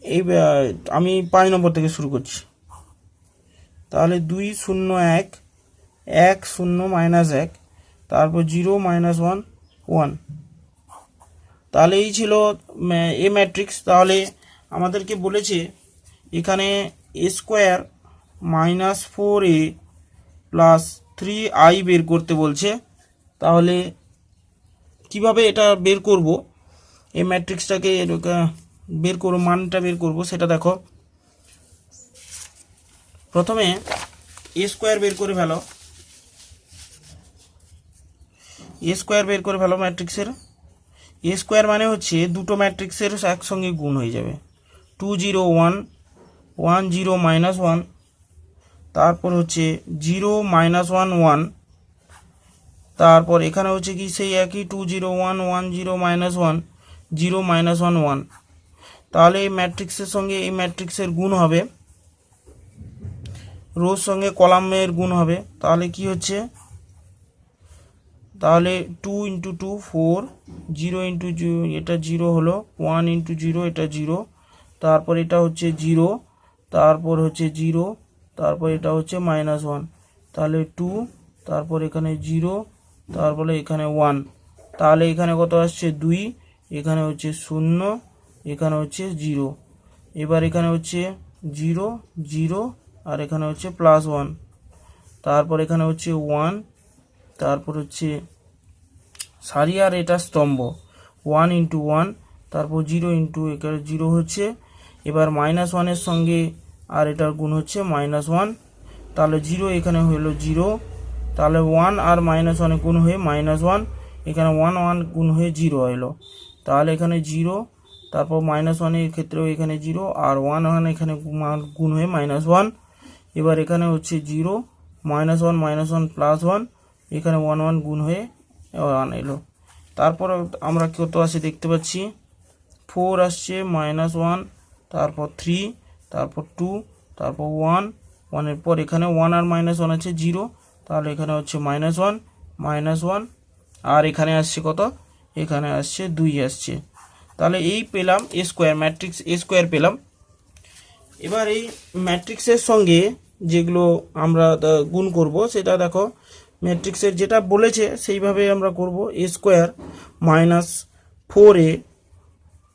এই আমি 5 নম্বর থেকে শুরু করছি। তাহলে 2 0 1 1 0 -1, তারপর 0 -1 1। তাহলে এই ছিল এ ম্যাট্রিক্স। তাহলে আমাদেরকে বলেছে এখানে a square -4a plus 3i বের করতে বলছে। তাহলে কিভাবে এটা বের করব, এই ম্যাট্রিক্সটাকে বের করব, মানটা বের করব সেটা দেখো। প্রথমে a স্কোয়ার বের করে ফেলো, a স্কোয়ার বের করে ফেলো ম্যাট্রিক্সের। a স্কোয়ার মানে হচ্ছে দুটো ম্যাট্রিক্সের একসঙ্গে গুণ হয়ে যাবে। 2 0 1 1 0 -1, তারপর হচ্ছে 0 -1 1, তারপর এখানে হচ্ছে কি সেই একই 2 0 1 1 0 -1 0 -1 1। তাহলে এই ম্যাট্রিক্সের সঙ্গে এই ম্যাট্রিক্সের গুণ হবে, রোর সঙ্গে কলামের গুণ হবে। তাহলে কি হচ্ছে, তাহলে 2 × 2 4, 0 × 0 এটা 0 হলো, 1 × 0 এটা 0, তারপর এটা হচ্ছে 0, তারপর হচ্ছে 0, তারপর এটা হচ্ছে -1, তাহলে 2, তারপর এখানে 0, তারপরে এখানে 1। তাহলে এখানে কত আসছে 2, এখানে হচ্ছে 0, এখানে হচ্ছে 0। এবার এখানে হচ্ছে 0 0, আর এখানে হচ্ছে +1, তারপর এখানে হচ্ছে 1, তারপর হচ্ছে সারি আর এটা স্তম্ভ, 1 × 1, তারপর 0 × এখানে 0 হচ্ছে। এবার -1 এর সঙ্গে আর এটার গুণ হচ্ছে -1, তাহলে 0 এখানে হলো 0, তাহলে 1 আর -1 গুণ হয়ে -1, এখানে 1 1 গুণ হয়ে 0 হলো, তাহলে এখানে 0, তারপর -1 এর ক্ষেত্রেও এখানে 0 আর 1 1 এখানে গুণ হয়ে -1, এবার এখানে হচ্ছে 0 -1 -1 +1, এখানে 1 1 গুণ হয়ে 1 এলো। তারপর আমরা কত আসে দেখতে পাচ্ছি 4 আসছে, -1, তারপর 3, তারপর 2, তারপর 1 1 এর পর এখানে 1 আর -1 আছে 0, তাহলে এখানে হচ্ছে -1 -1, আর এখানে আসছে কত, এখানে আসছে 2 আসছে। তাহলে এই পেলাম এ স্কোয়ার, ম্যাট্রিক্স এ স্কোয়ার পেলাম। এবার এই ম্যাট্রিক্সের সঙ্গে যেগুলো আমরা গুণ করব সেটা দেখো, ম্যাট্রিক্সের যেটা বলেছে সেইভাবে আমরা করব। এ স্কোয়ার -4a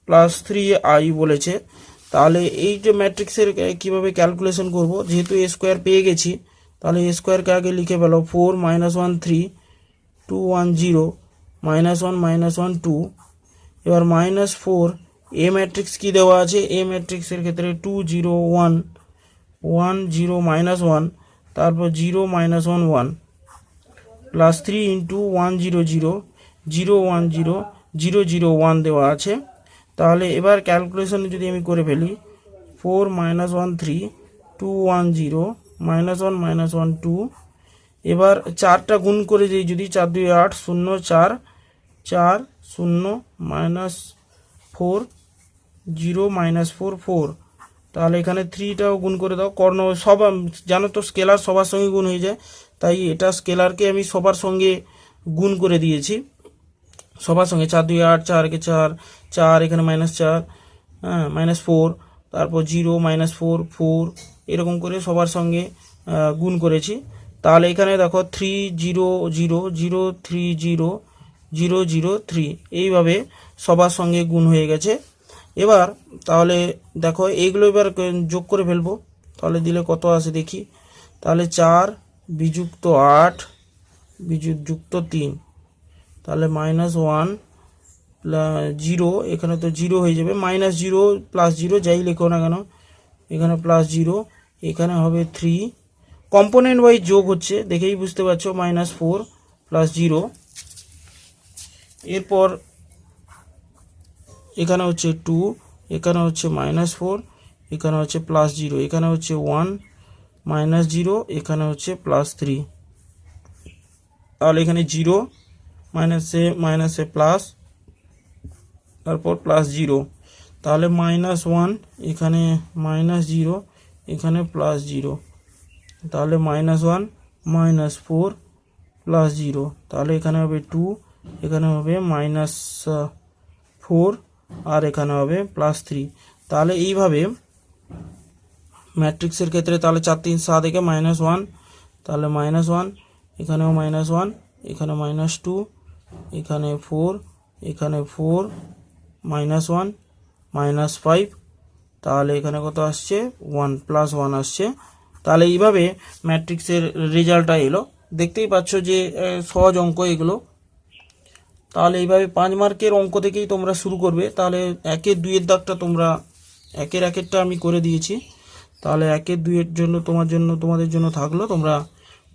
+ 3i বলেছে, তাহলে এই যে ম্যাট্রিক্সের কিভাবে ক্যালকুলেশন করব, যেহেতু এ স্কোয়ার পেয়ে গেছি তাহলে এ স্কোয়ারকে আগে লিখে ফেলো, 4 -1 3 2 1 0 -1 -1 2, এবার -4 এ ম্যাট্রিক্স কি দেওয়া আছে, এ ম্যাট্রিক্সের ক্ষেত্রে 2 0 1 1 0 -1, তারপর 0 -1 1 +3 × 1 0 0 0 1 0 0 0 1 দেওয়া আছে। তাহলে এবার ক্যালকুলেশন যদি আমি করে ফেলি, 4 -1 3 2 1 0 -1 -1 2, এবার 4টা গুণ করে দিই যদি, 4 2 8 0 4 4 0 -4 0 -4 4, তাহলে এখানে 3টাও গুণ করে দাও। কর্ণ সব জানো তো, স্কেলার সবার সঙ্গে গুণ হয়ে যায়, তাই এটা স্কেলারকে আমি সবার সঙ্গে গুণ করে দিয়েছি, সবার সঙ্গে। 4 2 8 4 কে 4 4, এখানে -4, হ্যাঁ -4, তারপর 0 -4 4, এরকম করে সবার সঙ্গে গুণ করেছি। তাহলে এখানে দেখো 3 0 0 0 3 0 0 0 3, এইভাবে সবার সঙ্গে গুণ হয়ে গেছে। এবার তাহলে দেখো এইগুলো এবার যোগ করে ফেলবো, তাহলে দিলে কত আসে দেখি। তাহলে 4 বিযুক্ত 8 যুক্ত 3, তাহলে -1 0, এখানে তো 0 হয়ে যাবে, -0 + 0 যাই লেখো না কেন, এখানে +0, এখানে হবে 3, কম্পোনেন্ট ওয়াইজ যোগ হচ্ছে দেখেই বুঝতে পারছো, -4 + 0, এরপর এখানে হচ্ছে 2, এখানে হচ্ছে -4, এখানে হচ্ছে +0, এখানে হচ্ছে 1 -0, এখানে হচ্ছে +3, তাহলে এখানে 0 -এ প্লাস, তারপর +0, তাহলে -1, এখানে -0, এখানে +0, তাহলে -1 -4 +0, তাহলে এখানে হবে 2, এখানে হবে -4, আর এখানে হবে +3। তাহলে এইভাবে ম্যাট্রিক্সের ক্ষেত্রে তাহলে 4 3 7, একে -1, তাহলে -1, এখানেও -1, এখানে -2, এখানে 4, এখানে 4 -1 -5, তাহলে এখানে কত আসছে 1 +1 আসছে। তাহলে এইভাবে ম্যাট্রিক্সের রেজাল্টটা এলো, দেখতেই পাচ্ছ যে সহজ অঙ্ক এগুলো। তাহলে এইভাবে 5 মার্কের অঙ্ক থেকেই তোমরা শুরু করবে। তাহলে 1 এর 2 এর দাগটা তোমরা 1 এর 1 আমি করে দিয়েছি, তাহলে 1 এর 2 এর জন্য তোমাদের জন্য থাকলো, তোমরা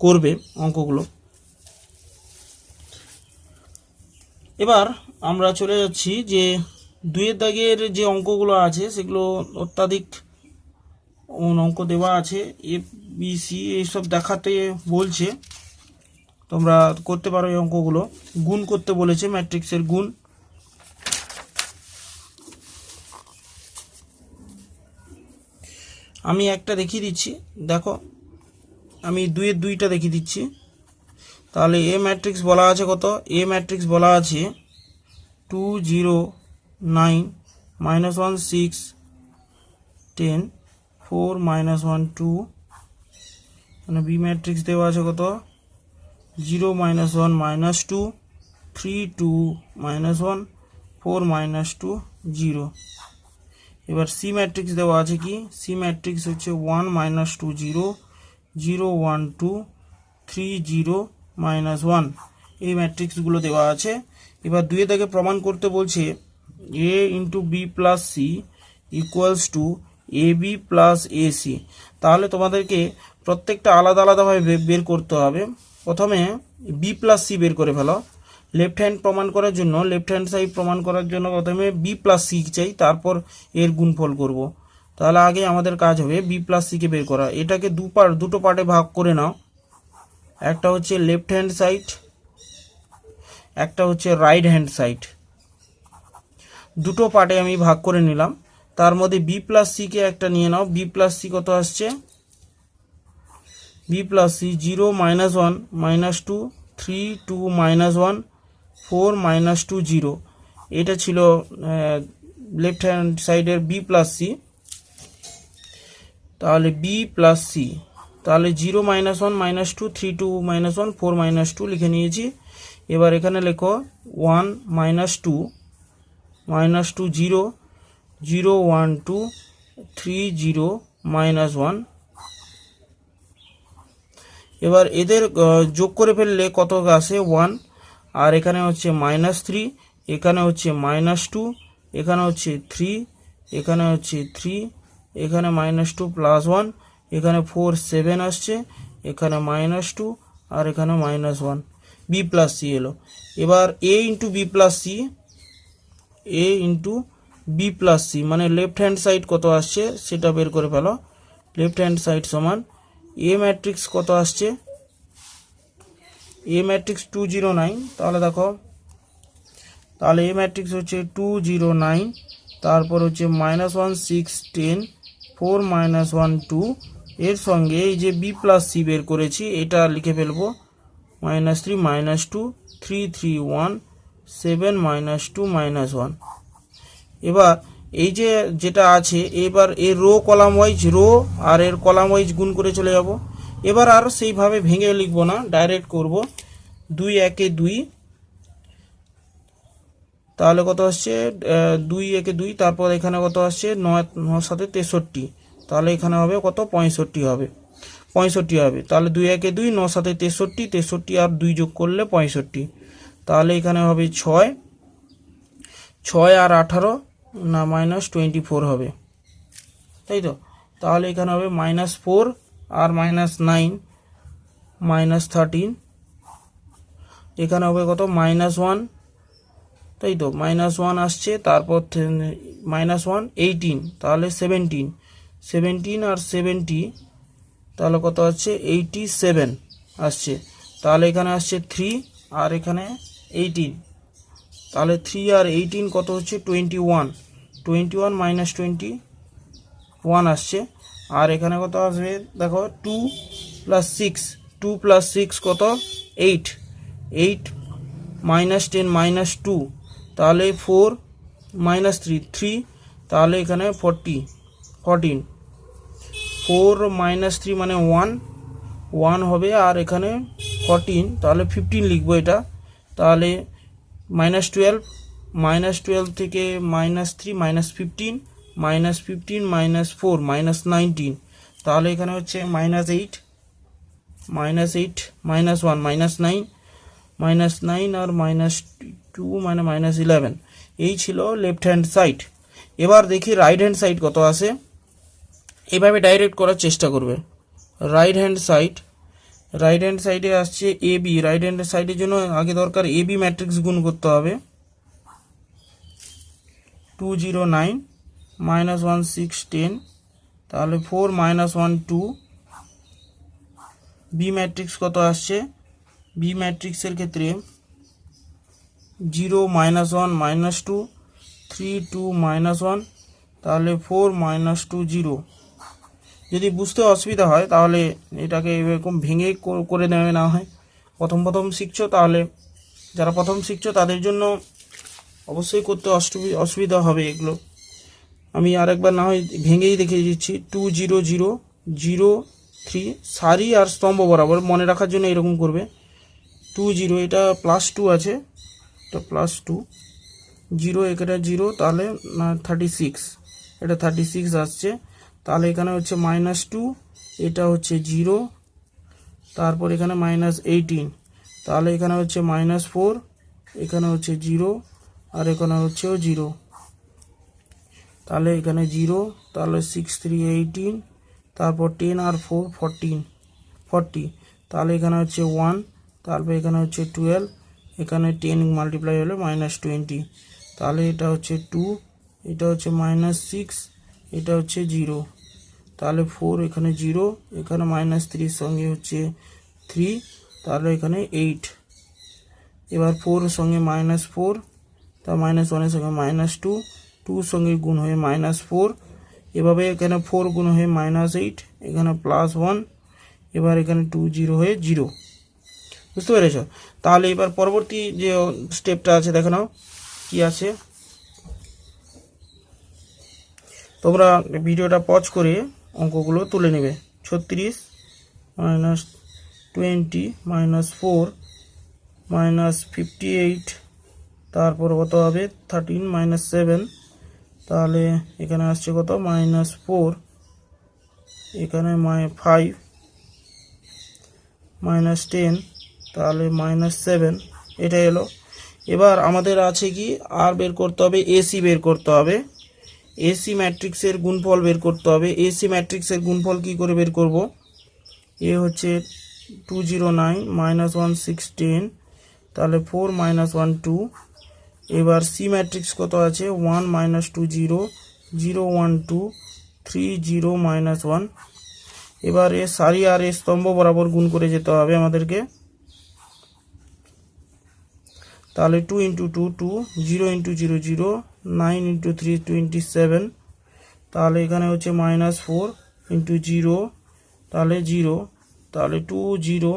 করবে অঙ্কগুলো। এবার আমরা চলে যাচ্ছি যে 2 এর দাগের যে অঙ্কগুলো আছে সেগুলো অত্যাধিক অঙ্ক দেওয়া আছে, এ বি সি এইসব দেখাতে বলছে, তোমরা করতে পারো এই অঙ্কগুলো। গুণ করতে বলেছে, ম্যাট্রিক্সের গুণ। আমি একটা দেখিয়ে দিচ্ছি, দেখো আমি 2 এর 2টা দেখিয়ে দিচ্ছি। তাহলে এ ম্যাট্রিক্স বলা আছে কত, এ ম্যাট্রিক্স বলা আছে 2 0 9 -1 6 10 4 -1 2, মানে বি ম্যাট্রিক্স দেওয়া আছে কত 0 -1 -2 3 2 -1 4 -2 0। এবার সি ম্যাট্রিক্স দেওয়া আছে কি, সি ম্যাট্রিক্স হচ্ছে 1 -2 0 0 1 2 3 0 -1, এই ম্যাট্রিক্সগুলো দেওয়া আছে। এবার 2 থেকে প্রমাণ করতে বলছে a × b + c = ab + ac। তাহলে তোমাদেরকে প্রত্যেকটা আলাদা আলাদাভাবে বের করতে হবে। প্রথমে বি প্লাস সি বের করে ফেলো। লেফট হ্যান্ড প্রমাণ করার জন্য, লেফট হ্যান্ড সাইড প্রমাণ করার জন্য প্রথমে বি প্লাস সি চাই, তারপর এর গুণফল করব। তাহলে আগে আমাদের কাজ হবে বি প্লাস সিকে বের করা। এটাকে দুটো পার্টে ভাগ করে নাও। একটা হচ্ছে লেফট হ্যান্ড সাইড, একটা হচ্ছে রাইট হ্যান্ড সাইড। দুটো পার্টে আমি ভাগ করে নিলাম। তার মধ্যে বি প্লাস সিকে একটা নিয়ে নাও। বি প্লাস সি কত আসছে? B plus C 0 -1 -2 3 2 -1 4 -2 0। এটা ছিল লেফট হ্যান্ড সাইডের বি প্লাস সি। তাহলে বি প্লাস সি, তাহলে 0 -1 -2 3 2 -1 4 -2 লিখে নিয়েছি। এবার এখানে লেখো 1 -2 -2 0 0 1 2 3 0 -1। এবার এদের যোগ করে ফেললে কত আসে? 1। আর এখানে হচ্ছে -3, এখানে হচ্ছে -2, এখানে হচ্ছে 3, এখানে হচ্ছে 3, এখানে -2 + 1, এখানে 4 7 আসছে, এখানে -2 আর এখানে -1। বি প্লাস সি এলো। এবার এ ইন্টু বি প্লাস সি, এ ইন্টু বি প্লাস সি মানে লেফট হ্যান্ড সাইড কত আসছে সেটা বের করে ফেলো। লেফট হ্যান্ড সাইড সমান এ ম্যাট্রিক্স কত আসছে? এ ম্যাট্রিক্স 209। তাহলে দেখো, তাহলে এ ম্যাট্রিক্স হচ্ছে 209, তারপর হচ্ছে -1 6 10 4 -1 2। এর সঙ্গে এই যে বি প্লাস সি বের করেছি এটা লিখে ফেলবো, -3 -2 3 3 1 7 -2 -1। এবার এই যে যেটা আছে, এবার এর রো কলাম ওয়াইজ রো আর এর কলাম ওয়াইজ গুণ করে চলে যাব। এবার আর সেইভাবে ভেঙে লিখবো না, ডাইরেক্ট করব। 2 1 2, তাহলে কত আসছে? 2 1 2, তারপর এখানে কত আসছে? 9 9 7 63, তাহলে এখানে হবে কত? 65 হবে, 65 হবে। তাহলে 2 1 2 9 7 63, 63 আর 2 যোগ করলে 65। তাহলে এখানে হবে 6 6 আর 18 না -24 হবে, তাই তো? তাহলে এখানে হবে -4 আর -9 -13। এখানে হবে কত? -1, তাই তো? -1 আসছে, তারপর -1 18, তাহলে 17 17 আর 70, তাহলে কত আসছে? 87 আসছে। তাহলে এখানে আসছে 3 আর এখানে 18, তাহলে 3 আর 18 কত হচ্ছে? 21 21 -21 আসছে। আর এখানে কত আসবে দেখো? 2 + 6 2 + 6 কত? 8 8 -10 -2, তাহলে 4 -3 3, তাহলে এখানে 14 4 -3 মানে 1 হবে, আর এখানে 14, তাহলে 15 লিখবো এটা। তাহলে -12 -12 থেকে -3 -15 -15 -4 -19, তাহলে এখানে হচ্ছে -8 -8 -1 -9 -9 আর -2 মানে -11। এই ছিল লেফট হ্যান্ড সাইড। এবার দেখি রাইট হ্যান্ড সাইড কত আসে। এভাবে ডাইরেক্ট করার চেষ্টা করবে। রাইট হ্যান্ড সাইডে আসছে এ বি। রাইট হ্যান্ড সাইডের জন্য আগে দরকার এ বি ম্যাট্রিক্স গুণ করতে হবে। 209 -1 6 10, তাহলে 4 -1 2। বি ম্যাট্রিক্স কত আসছে? বি ম্যাট্রিক্সের ক্ষেত্রে 0 -1 -2 3 2 -1, তাহলে 4 -2 0। যদি বুঝতে অসুবিধা হয় তাহলে এটাকে এরকম ভেঙে করে নেওয়া না হয়। প্রথম শিখছো, তাহলে যারা প্রথম শিখছো তাদের জন্য অবশ্যই করতে অসুবিধা হবে এগুলো। আমি আরেকবার না হয় ভেঙেই দেখিয়ে দিচ্ছি। 2 0 0 0 3, সারি আর স্তম্ভ বরাবর মনে রাখার জন্য এরকম করবে। 2 0, এটা +2 আছে, এটা +2 0, এটা 0, তাহলে 36, এটা 36 আসছে। তাহলে এখানে হচ্ছে -2, এটা হচ্ছে 0, তারপর এখানে -18, তাহলে এখানে হচ্ছে -4, এখানে হচ্ছে 0 আর এখানে হচ্ছেও 0, তাহলে এখানে 0, তাহলে 6 3 18, তারপর 10 আর 4 14, 40, তাহলে এখানে হচ্ছে 1, তারপর এখানে হচ্ছে 12, এখানে 10 মাল্টিপ্লাই হলে -20, তাহলে এটা হচ্ছে 2, এটা হচ্ছে -6, এটা হচ্ছে 0, তাহলে 4 এখানে 0, এখানে -3 সঙ্গে হচ্ছে 3, তাহলে এখানে 8। এবার 4 সঙ্গে -4, তা -1 এর সঙ্গে -2, 2 সঙ্গে গুণ হয়ে -4, এভাবে এখানে 4 গুণ হয়ে -8, এখানে +1, এবার এখানে 2 0 হয়ে 0। বুঝতে পেরেছ? তাহলে এবার পরবর্তী যে স্টেপটা আছে দেখে নাও কি আছে। তোমরা ভিডিওটা পজ করে অঙ্কগুলো তুলে নেবে। 36 -20 -4 -58, তারপর কত হবে 13 -7, তাহলে এখানে আসছে কত -4, এখানে 5 -10, তাহলে -7, এটা এলো। এবার আমাদের আছে কি আর বের করতে হবে, এসি বের করতে হবে। এসি ম্যাট্রিক্সের গুণফল বের করতে হবে। এসি ম্যাট্রিক্সের গুণফল কি করে বের করব? এ হচ্ছে 209 -116, তাহলে 4 -1 2। এবার সি ম্যাট্রিক্স কত আছে 1 -2 0 0 1 2 3 0 -1। এবার এ সারি আর এ স্তম্ভ বরাবর গুণ করে যেতে হবে আমাদেরকে। তাহলে 2 × 2 2, 0 × 0 0, 9 × 3 27, তাহলে এখানে হচ্ছে -4 × 0, তাহলে 0, তাহলে 2 0,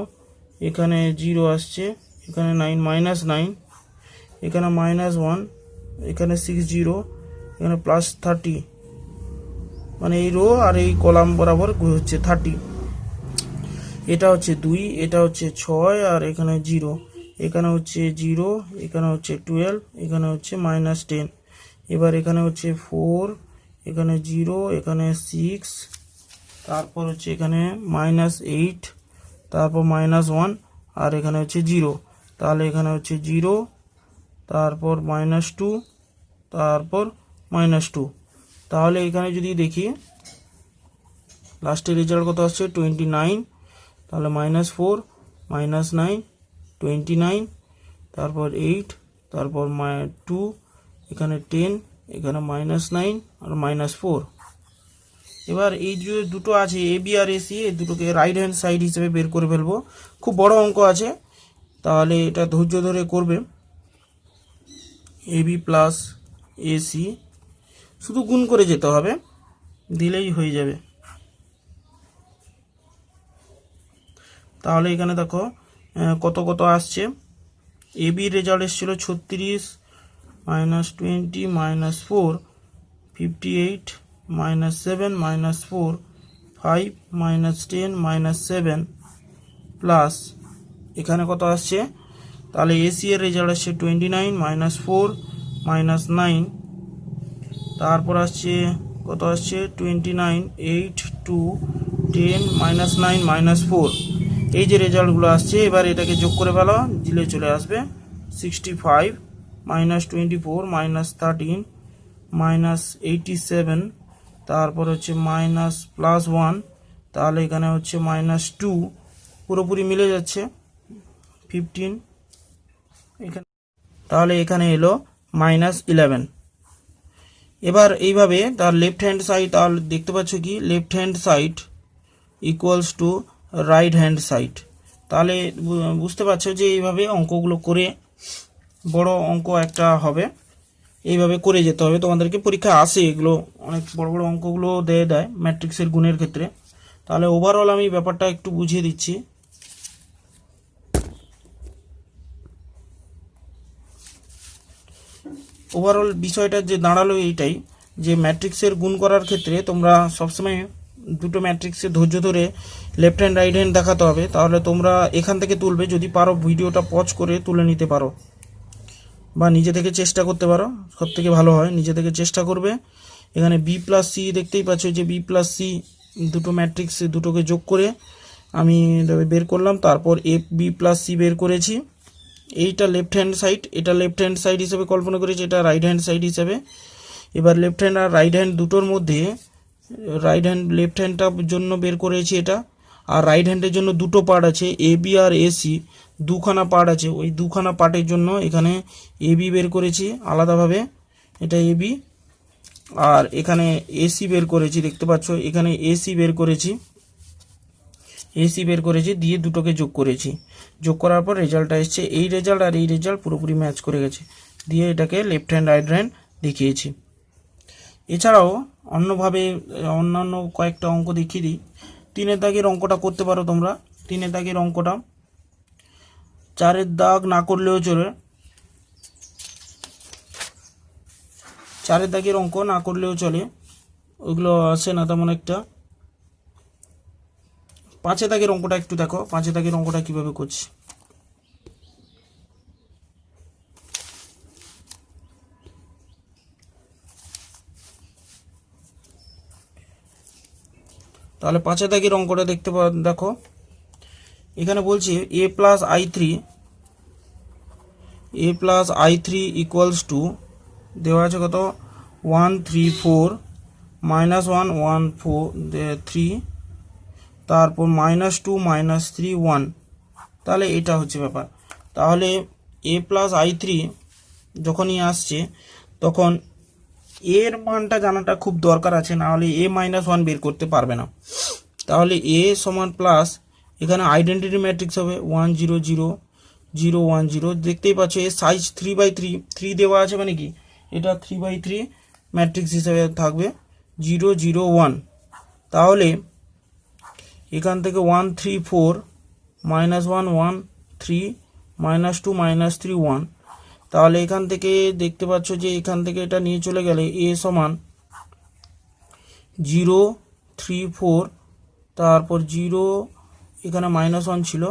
এখানে 0 আসছে, এখানে 9 -9, এখানে -1, এখানে 6 0, এখানে +30, মানে এই রো আর এই কলাম বরাবর হচ্ছে 30। এটা হচ্ছে 2, এটা হচ্ছে 6, আর এখানে 0, এখানে হচ্ছে 0, এখানে হচ্ছে 12, এখানে হচ্ছে -10। এবার এখানে হচ্ছে 4, এখানে 0, এখানে 6, তারপর হচ্ছে এখানে -8, তারপর -1, আর এখানে হচ্ছে 0, তাহলে এখানে হচ্ছে 0, তারপর -2, তারপর -2। তাহলে এখানে যদি দেখি লাস্টের রেজাল্ট কত আসছে 29, তাহলে -4 -9 29, তারপর 8, তারপর 2, এখানে 10, এখানে -9 আর -4। এবার এই যে দুটো আছে এ বি আর এসি, এই দুটোকে রাইট হ্যান্ড সাইড হিসেবে বের করে ফেলবো। খুব বড় অঙ্ক আছে, তাহলে এটা ধৈর্য ধরে করবে। এবি প্লাস এসি শুধু গুণ করে যেতে হবে, দিলেই হয়ে যাবে। তাহলে এখানে দেখো কত কত আসছে। এবি রেজাল্ট এসেছিল 36 -20 -4, 58 -7 -4, 5 -10 -7 প্লাস এখানে কত আসছে, তাহলে এসি এর রেজাল্ট আসছে 29 -4 -9, তারপর আসছে কত আসছে 29 8 2 10 -9 -4। এই যে রেজাল্টগুলো আসছে, এবার এটাকে যোগ করে ফেলো, দিলে চলে আসবে 65 -24 -13 -87, তারপর হচ্ছে +1, তাহলে এখানে হচ্ছে -2, পুরোপুরি মিলে যাচ্ছে 15, এখানে তাহলে এখানে এলো -11। এবার এইভাবে তার লেফট হ্যান্ড সাইড, তাহলে দেখতে পাচ্ছ কি left hand side equals to right hand side. তাহলে বুঝতে পারছো যে এইভাবে অঙ্কগুলো করে বড় অঙ্ক একটা হবে, এইভাবে করে যেতে হবে। তোমাদেরকে পরীক্ষা আসে এগুলো, অনেক বড় বড় অঙ্কগুলো দেয় ম্যাট্রিক্সের গুণের ক্ষেত্রে। তাহলে ওভারঅল আমি ব্যাপারটা একটু বুঝিয়ে দিচ্ছি। ওভারঅল বিষয়টা যে দাঁড়ালো এইটাই, যে ম্যাট্রিক্সের গুণ করার ক্ষেত্রে তোমরা সবসময় দুটো ম্যাট্রিক্সে ধৈর্য ধরে লেফট হ্যান্ড রাইট হ্যান্ড দেখাতে হবে। তাহলে তোমরা এখান থেকে তুলবে, যদি পারো ভিডিওটা পজ করে তুলে নিতে পারো, বা নিজে থেকে চেষ্টা করতে পারো, সব থেকে ভালো হয় নিজে থেকে চেষ্টা করবে। এখানে বি প্লাস সি দেখতেই পাচ্ছ, যে বি প্লাস সি দুটো ম্যাট্রিক্স দুটোকে যোগ করে আমি বের করলাম, তারপর এ বি প্লাস সি বের করেছি। এইটা লেফট হ্যান্ড সাইড, এটা লেফট হ্যান্ড সাইড হিসেবে কল্পনা করেছি, এটা রাইট হ্যান্ড সাইড হিসেবে। এবার লেফট হ্যান্ড আর রাইট হ্যান্ড দুটোর মধ্যে রাইট হ্যান্ড লেফট হ্যান্ডটার জন্য বের করেছি এটা, আর রাইট হ্যান্ডের জন্য দুটো পার্ট আছে, এ বি আর এসি দুখানা পার্ট আছে। ওই দুখানা পার্টের জন্য এখানে এ বি বের করেছি আলাদাভাবে, এটা এ বি, আর এখানে এসি বের করেছি, দেখতে পাচ্ছ এখানে এসি বের করেছি, দিয়ে দুটোকে যোগ করেছি। যোগ করার পর রেজাল্টটা এসছে, এই রেজাল্ট আর এই রেজাল্ট পুরোপুরি ম্যাচ করে গেছে, দিয়ে এটাকে লেফট হ্যান্ড রাইট হ্যান্ড দেখিয়েছি। এছাড়াও অন্যান্য কয়েকটা অঙ্ক দেখিয়ে দিই। 3 দাগের অঙ্কটা করতে পারো তোমরা। 3 দাগের অঙ্কটা 4 দাগ না করলেও চলে, 4 দাগের অঙ্ক না করলেও চলে, ওইগুলো আসে না তেমন একটা। 5 দাগের অঙ্কটা একটু দেখো, 5 দাগের অঙ্কটা কিভাবে করছি। তাহলে 5 দাগের অঙ্কটা দেখো, এখানে বলছে a plus i3 equals to, দেওয়া আছে কত 1 3 4 মাইনাস 1 1 4 3, তারপর -2 -3 1। তাহলে এটা হচ্ছে ব্যাপার। তাহলে a প্লাস i3 যখনই আসছে তখন এর মানটা জানাটা খুব দরকার আছে, না হলে a -1 বের করতে পারবে না। তাহলে a সমান প্লাস, এখানে আইডেন্টিটি ম্যাট্রিক্স হবে 1 0 0 0 1 0। দেখতেই পাচ্ছ এর সাইজ 3/3, 3 দেওয়া আছে মানে কি এটা 3/3 ম্যাট্রিক্স হিসেবে থাকবে 0 0 1। তাহলে এখান থেকে 1 3 4 -1 1 3 -2 -3 1। তাহলে এখান থেকে দেখতে পাচ্ছ যে এখান থেকে এটা নিয়ে চলে গেলে a সমান 0 3 4, তারপর 0, এখানে -1 ছিল,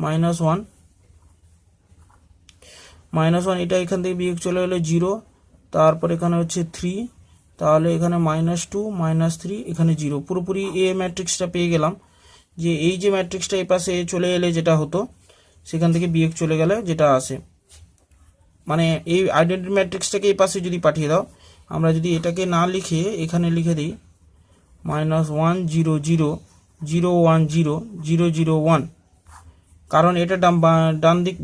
-1 এটা এখান থেকে বিয়োগ চলে গেলে 0, তারপর এখানে হচ্ছে 3, তাহলে এখানে -2 -3 এখানে 0। পুরোপুরি এ ম্যাট্রিক্সটা পেয়ে গেলাম, যে এই যে ম্যাট্রিক্সটা এই পাশে চলে এলে যেটা হতো সেখান থেকে বিয়োগ চলে গেলে যেটা আসে, মানে এই আইডেন্টিটি ম্যাট্রিক্সটাকে এই পাশে যদি পাঠিয়ে দাও, আমরা যদি এটাকে না লিখে এখানে লিখে দিই -1 0 0 0 1 0 0 0 1, কারণ এটা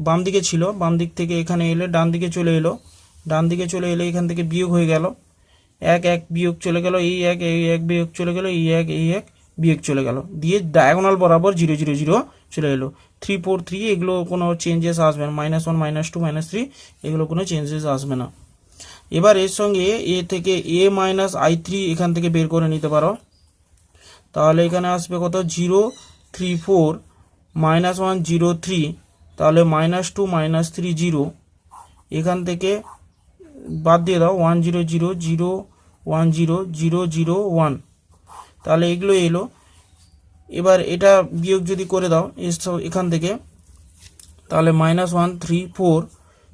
বাম দিকে ছিল, বাম দিক থেকে এখানে এলে ডান দিকে চলে এলো, এখান থেকে বিয়োগ হয়ে গেল, 1 1 বিয়োগ চলে গেল, এই 1 বিয়োগ চলে গেল, এই 1 বিয়োগ চলে গেল, দিয়ে ডায়াগোনাল বরাবর 0 0 0 চলে এলো। 3 4 3 এগুলো কোনো চেঞ্জেস আসবে না, -1 -2 -3 এগুলো কোনো চেঞ্জেস আসবে না। এবার এর সঙ্গে এ থেকে a i3 এখান থেকে বের করে নিতে পারো। তাহলে এখানে আসবে কত 0 3 4 -1 0 3, তাহলে -2 -3 0, এখান থেকে বাদ দিয়ে দাও 1 0 0 0 1 0 0 0 1, তাহলে এগুলো এলো। এবার এটা বিয়োগ যদি করে দাও এখান থেকে, তাহলে -1 3 4,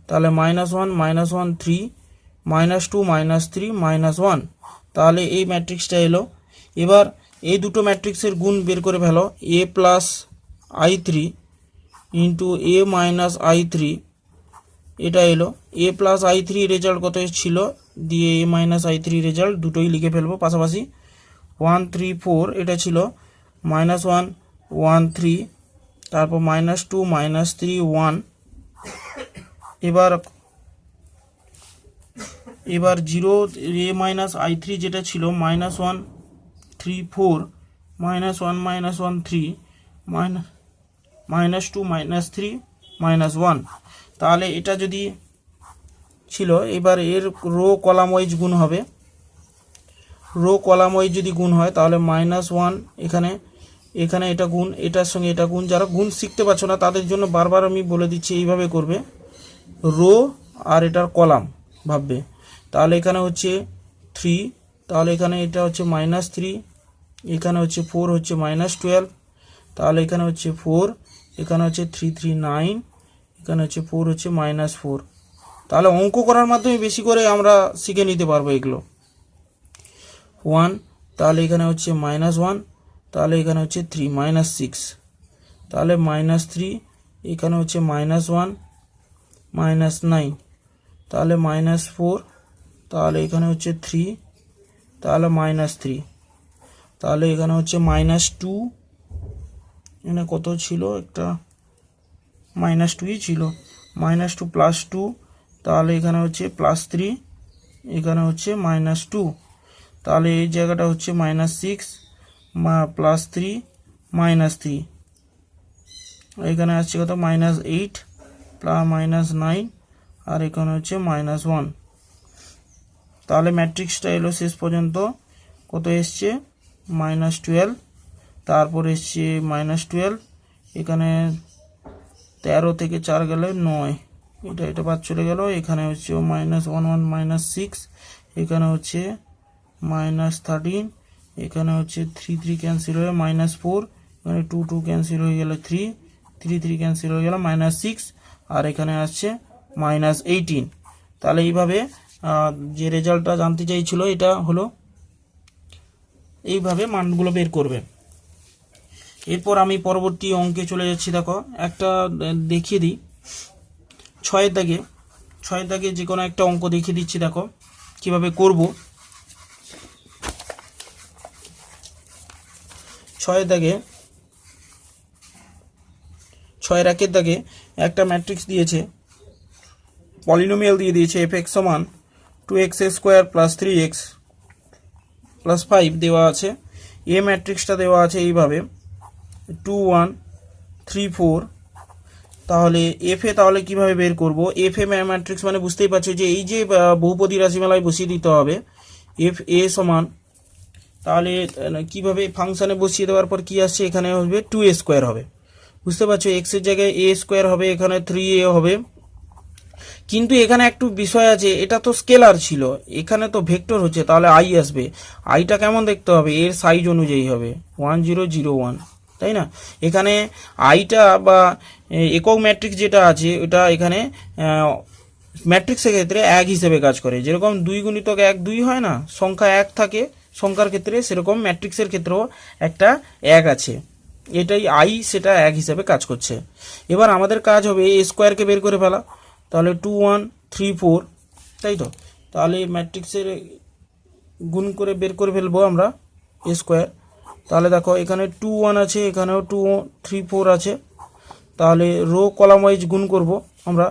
তাহলে -1 -1 3 -2 -3 -1, তাহলে এই ম্যাট্রিক্সটা এলো। এবার এই দুটো ম্যাট্রিক্সের গুণ বের করে ফেলো, a plus i3 into a minus i3, এটা এলো। a প্লাস i3 রেজাল্ট কত ছিল, দিয়ে a মাইনাস i3 রেজাল্ট দুটোই লিখে ফেলবো পাশাপাশি। 1 3 4 এটা ছিল, -1 1 3, তারপর -2 -3 1। এবার 0 a মাইনাস i3 যেটা ছিল -1 3 4 -1 -1 3 -2 -3 -1, তাহলে এটা যদি ছিল, এবার এর রো কলাম ওয়াইজ গুণ হবে। রো কলাম ওয়াইজ যদি গুণ হয় তাহলে -1 এখানে এটা গুণ, এটার সঙ্গে এটা গুণ। যারা গুণ শিখতে পারছো না তাদের জন্য বারবার আমি বলে দিচ্ছি, এইভাবে করবে, রো আর এটার কলাম ভাববে। তাহলে এখানে হচ্ছে 3, তাহলে এখানে এটা হচ্ছে -3, এখানে হচ্ছে 4 হচ্ছে -12, তাহলে এখানে হচ্ছে 4, এখানে হচ্ছে 3 3 9, এখানে হচ্ছে 4 হচ্ছে -4। তাহলে অঙ্ক করার মাধ্যমে বেশি করে আমরা শিখে নিতে পারবো এগুলো। 1, তাহলে এখানে হচ্ছে -1, তাহলে এখানে হচ্ছে 3 -6, তাহলে -3, এখানে হচ্ছে -1 -9, তাহলে -4, তাহলে এখানে হচ্ছে 3, তাহলে -3, তাহলে এখানে হচ্ছে -2 এখানে কত ছিল, একটা -2ই ছিল, -2 +2, তাহলে এখানে হচ্ছে +3, এখানে হচ্ছে -2, তাহলে এই জায়গাটা হচ্ছে -6 +3 -3, এখানে আসছে কত -8 -9, আর এখানে হচ্ছে -1। তাহলে ম্যাট্রিক্সটা এলো শেষ পর্যন্ত কত এসছে, -12, তারপর এসছে -12, এখানে 13 থেকে 4 গেলে 9, এটা বাদ চলে গেল, এখানে হচ্ছে -1 -6, এখানে হচ্ছে -13, এখানে হচ্ছে 3 3 ক্যান্সেল হয়ে -4, এখানে 2 2 ক্যান্সেল হয়ে গেল 3 3 3 ক্যান্সেল হয়ে গেল -6, আর এখানে আসছে -18। তাহলে এইভাবে যে রেজাল্টটা জানতে চাইছিল এটা হলো, এইভাবে মানগুলো বের করবে। এরপর আমি পরবর্তী অঙ্কে চলে যাচ্ছি। দেখো একটা দেখিয়ে দিই, 6 দাগে যে কোনো একটা অঙ্ক দেখিয়ে দিচ্ছি, দেখো কিভাবে করব। 6 দাগে 6 দাগে একটা ম্যাট্রিক্স দিয়েছে, পলিনোমিয়াল দিয়ে দিয়েছে f(x) = 2x² + 3x + 5 দেওয়া আছে। এ ম্যাট্রিক্সটা দেওয়া আছে এইভাবে 2 1 3 4। তাহলে এফ এ তাহলে কিভাবে বের করব, এফ এ ম্যাট্রিক্স মানে বুঝতেই পারছো যে এই যে বহুপদী রাশিমালায় বসিয়ে দিতে হবে এফ এ সমান, তাহলে কিভাবে ফাংশনে বসিয়ে দেওয়ার পর কি আসছে, এখানে হবে 2a² হবে, বুঝতে পারছো, এক্স এর জায়গায় a² হবে, এখানে 3a হবে। কিন্তু এখানে একটু বিষয় আছে, এটা তো স্কেলার ছিল, এখানে তো ভেক্টর হচ্ছে, তাহলে আই আসবে। আইটা কেমন দেখতে হবে, এর সাইজ অনুযায়ী হবে 1 0 0 1, তাই না? এখানে আইটা বা একক ম্যাট্রিক্স যেটা আছে ওটা এখানে ম্যাট্রিক্সের ক্ষেত্রে 1 হিসেবে কাজ করে। যেরকম 2 × 1 2 হয় না, সংখ্যা 1 থাকে সংখ্যার ক্ষেত্রে, সেরকম ম্যাট্রিক্সের ক্ষেত্রেও একটা 1 আছে, এটাই আই, সেটা 1 হিসেবে কাজ করছে। এবার আমাদের কাজ হবে a² কে বের করে ফেলা, তাহলে 2 1 3 4, তাই তো? তাহলে ম্যাট্রিক্সের গুণ করে বের করে ফেলবো আমরা a²। তাহলে দেখো এখানে 2 1 আছে, এখানেও 2 3 4 আছে, তাহলে রো কলাম ওয়াইজ গুণ করব আমরা।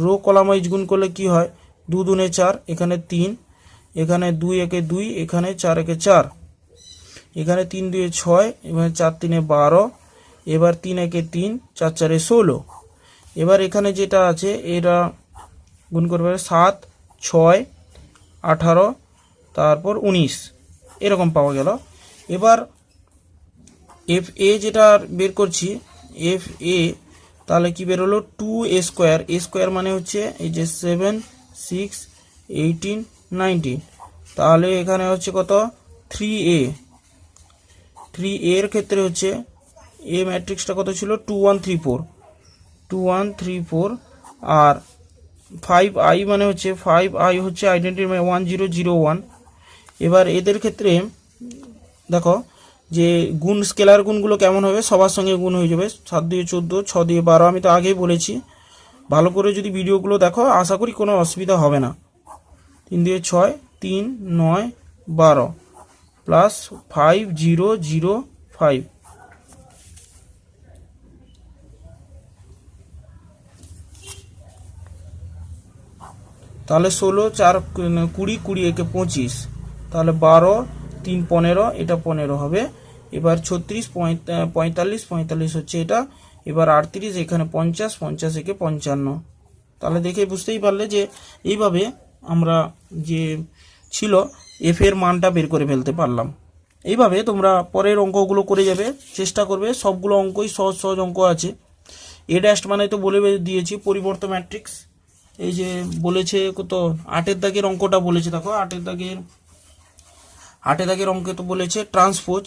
রো কলাম ওয়াইজ গুণ করলে কি হয়, 2 2 4, এখানে 3, এখানে 2 1 2, এখানে 4 1 4, এখানে 3 2 6, এখানে 4 3 12, এবার 3 1 3, 4 4 16। এবার এখানে যেটা আছে এরা গুণ করবে 7 6 18, তারপর 19, এরকম পাওয়া গেল। এবার এফ এ যেটা বের করছি, এফ এ তাহলে কি বের হলো, 2a², a² মানে হচ্ছে এই যে 7 6 18 19, তাহলে এখানে হচ্ছে কত 3a। 3a এর ক্ষেত্রে হচ্ছে এ ম্যাট্রিক্সটা কত ছিল, 2 1 3 4 2 1 3 4, আর 5i মানে হচ্ছে 5i হচ্ছে আইডেন্টি 1 0 0 1। এবার এদের ক্ষেত্রে দেখো যে গুণ, স্কেলার গুণগুলো কেমন হবে, সবার সঙ্গে গুণ হয়ে যাবে, 7 2 14, 6 2 12, আমি তো আগেই বলেছি, ভালো করে যদি ভিডিওগুলো দেখো আশা করি কোনো অসুবিধা হবে না। 3 2 6 3 9 12 প্লাস 5 0 0 5, তাহলে 16 4 20 20 একে 25, তাহলে 12 3 15, এটা 15 হবে। এবার 36 45 45 হচ্ছে এটা, এবার 38, এখানে 50 50 একে 55। তাহলে দেখে বুঝতেই পারলে যে এইভাবে আমরা যে ছিল এফ এর মানটা বের করে ফেলতে পারলাম। এইভাবে তোমরা পরের অঙ্কগুলো করে যাবে, চেষ্টা করবে, সবগুলো অঙ্কই সহজ সহজ অঙ্ক আছে। এ ড্যাশ মানে তো বলে দিয়েছি পরিবর্ত ম্যাট্রিক্স, এই যে বলেছে কত 8 দাগের অঙ্কটা বলেছে, দেখো 8 দাগের অঙ্কে তো বলেছে ট্রান্সপোজ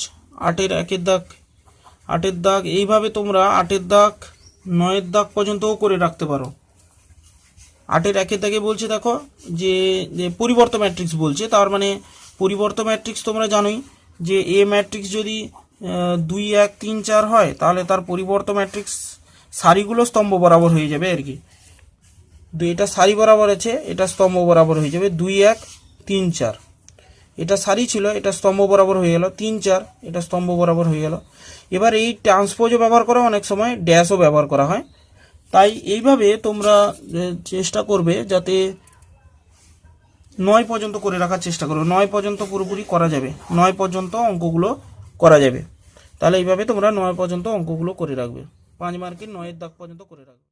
8 দাগ। এইভাবে তোমরা 8 দাগ 9 দাগ পর্যন্তও করে রাখতে পারো। 8 দাগে বলছে দেখো যে পরিবর্ত ম্যাট্রিক্স বলছে, তার মানে পরিবর্ত ম্যাট্রিক্স তোমরা জানোই যে এ ম্যাট্রিক্স যদি 2 1 3 4 হয়, তাহলে তার পরিবর্ত ম্যাট্রিক্স সারিগুলো স্তম্ভ বরাবর হয়ে যাবে আর কি। এটা সারি বরাবর আছে, এটা স্তম্ভ বরাবর হয়ে যাবে 2 1 3 4। এটা সারি ছিল, এটা স্তম্ভ বরাবর হয়ে গেল, 3 4 এটা স্তম্ভ বরাবর হয়ে গেল। এবার এই ট্রান্সপোজও ব্যবহার করা, অনেক সময় ড্যাশও ব্যবহার করা হয়। তাই এইভাবে তোমরা চেষ্টা করবে যাতে 9 পর্যন্ত করে রাখার চেষ্টা করবে। 9 পর্যন্ত পুরোপুরি করা যাবে, 9 পর্যন্ত অঙ্কগুলো করা যাবে। তাহলে এইভাবে তোমরা 9 পর্যন্ত অঙ্কগুলো করে রাখবে, 5 মার্কের 9 দাগ পর্যন্ত করে রাখবে।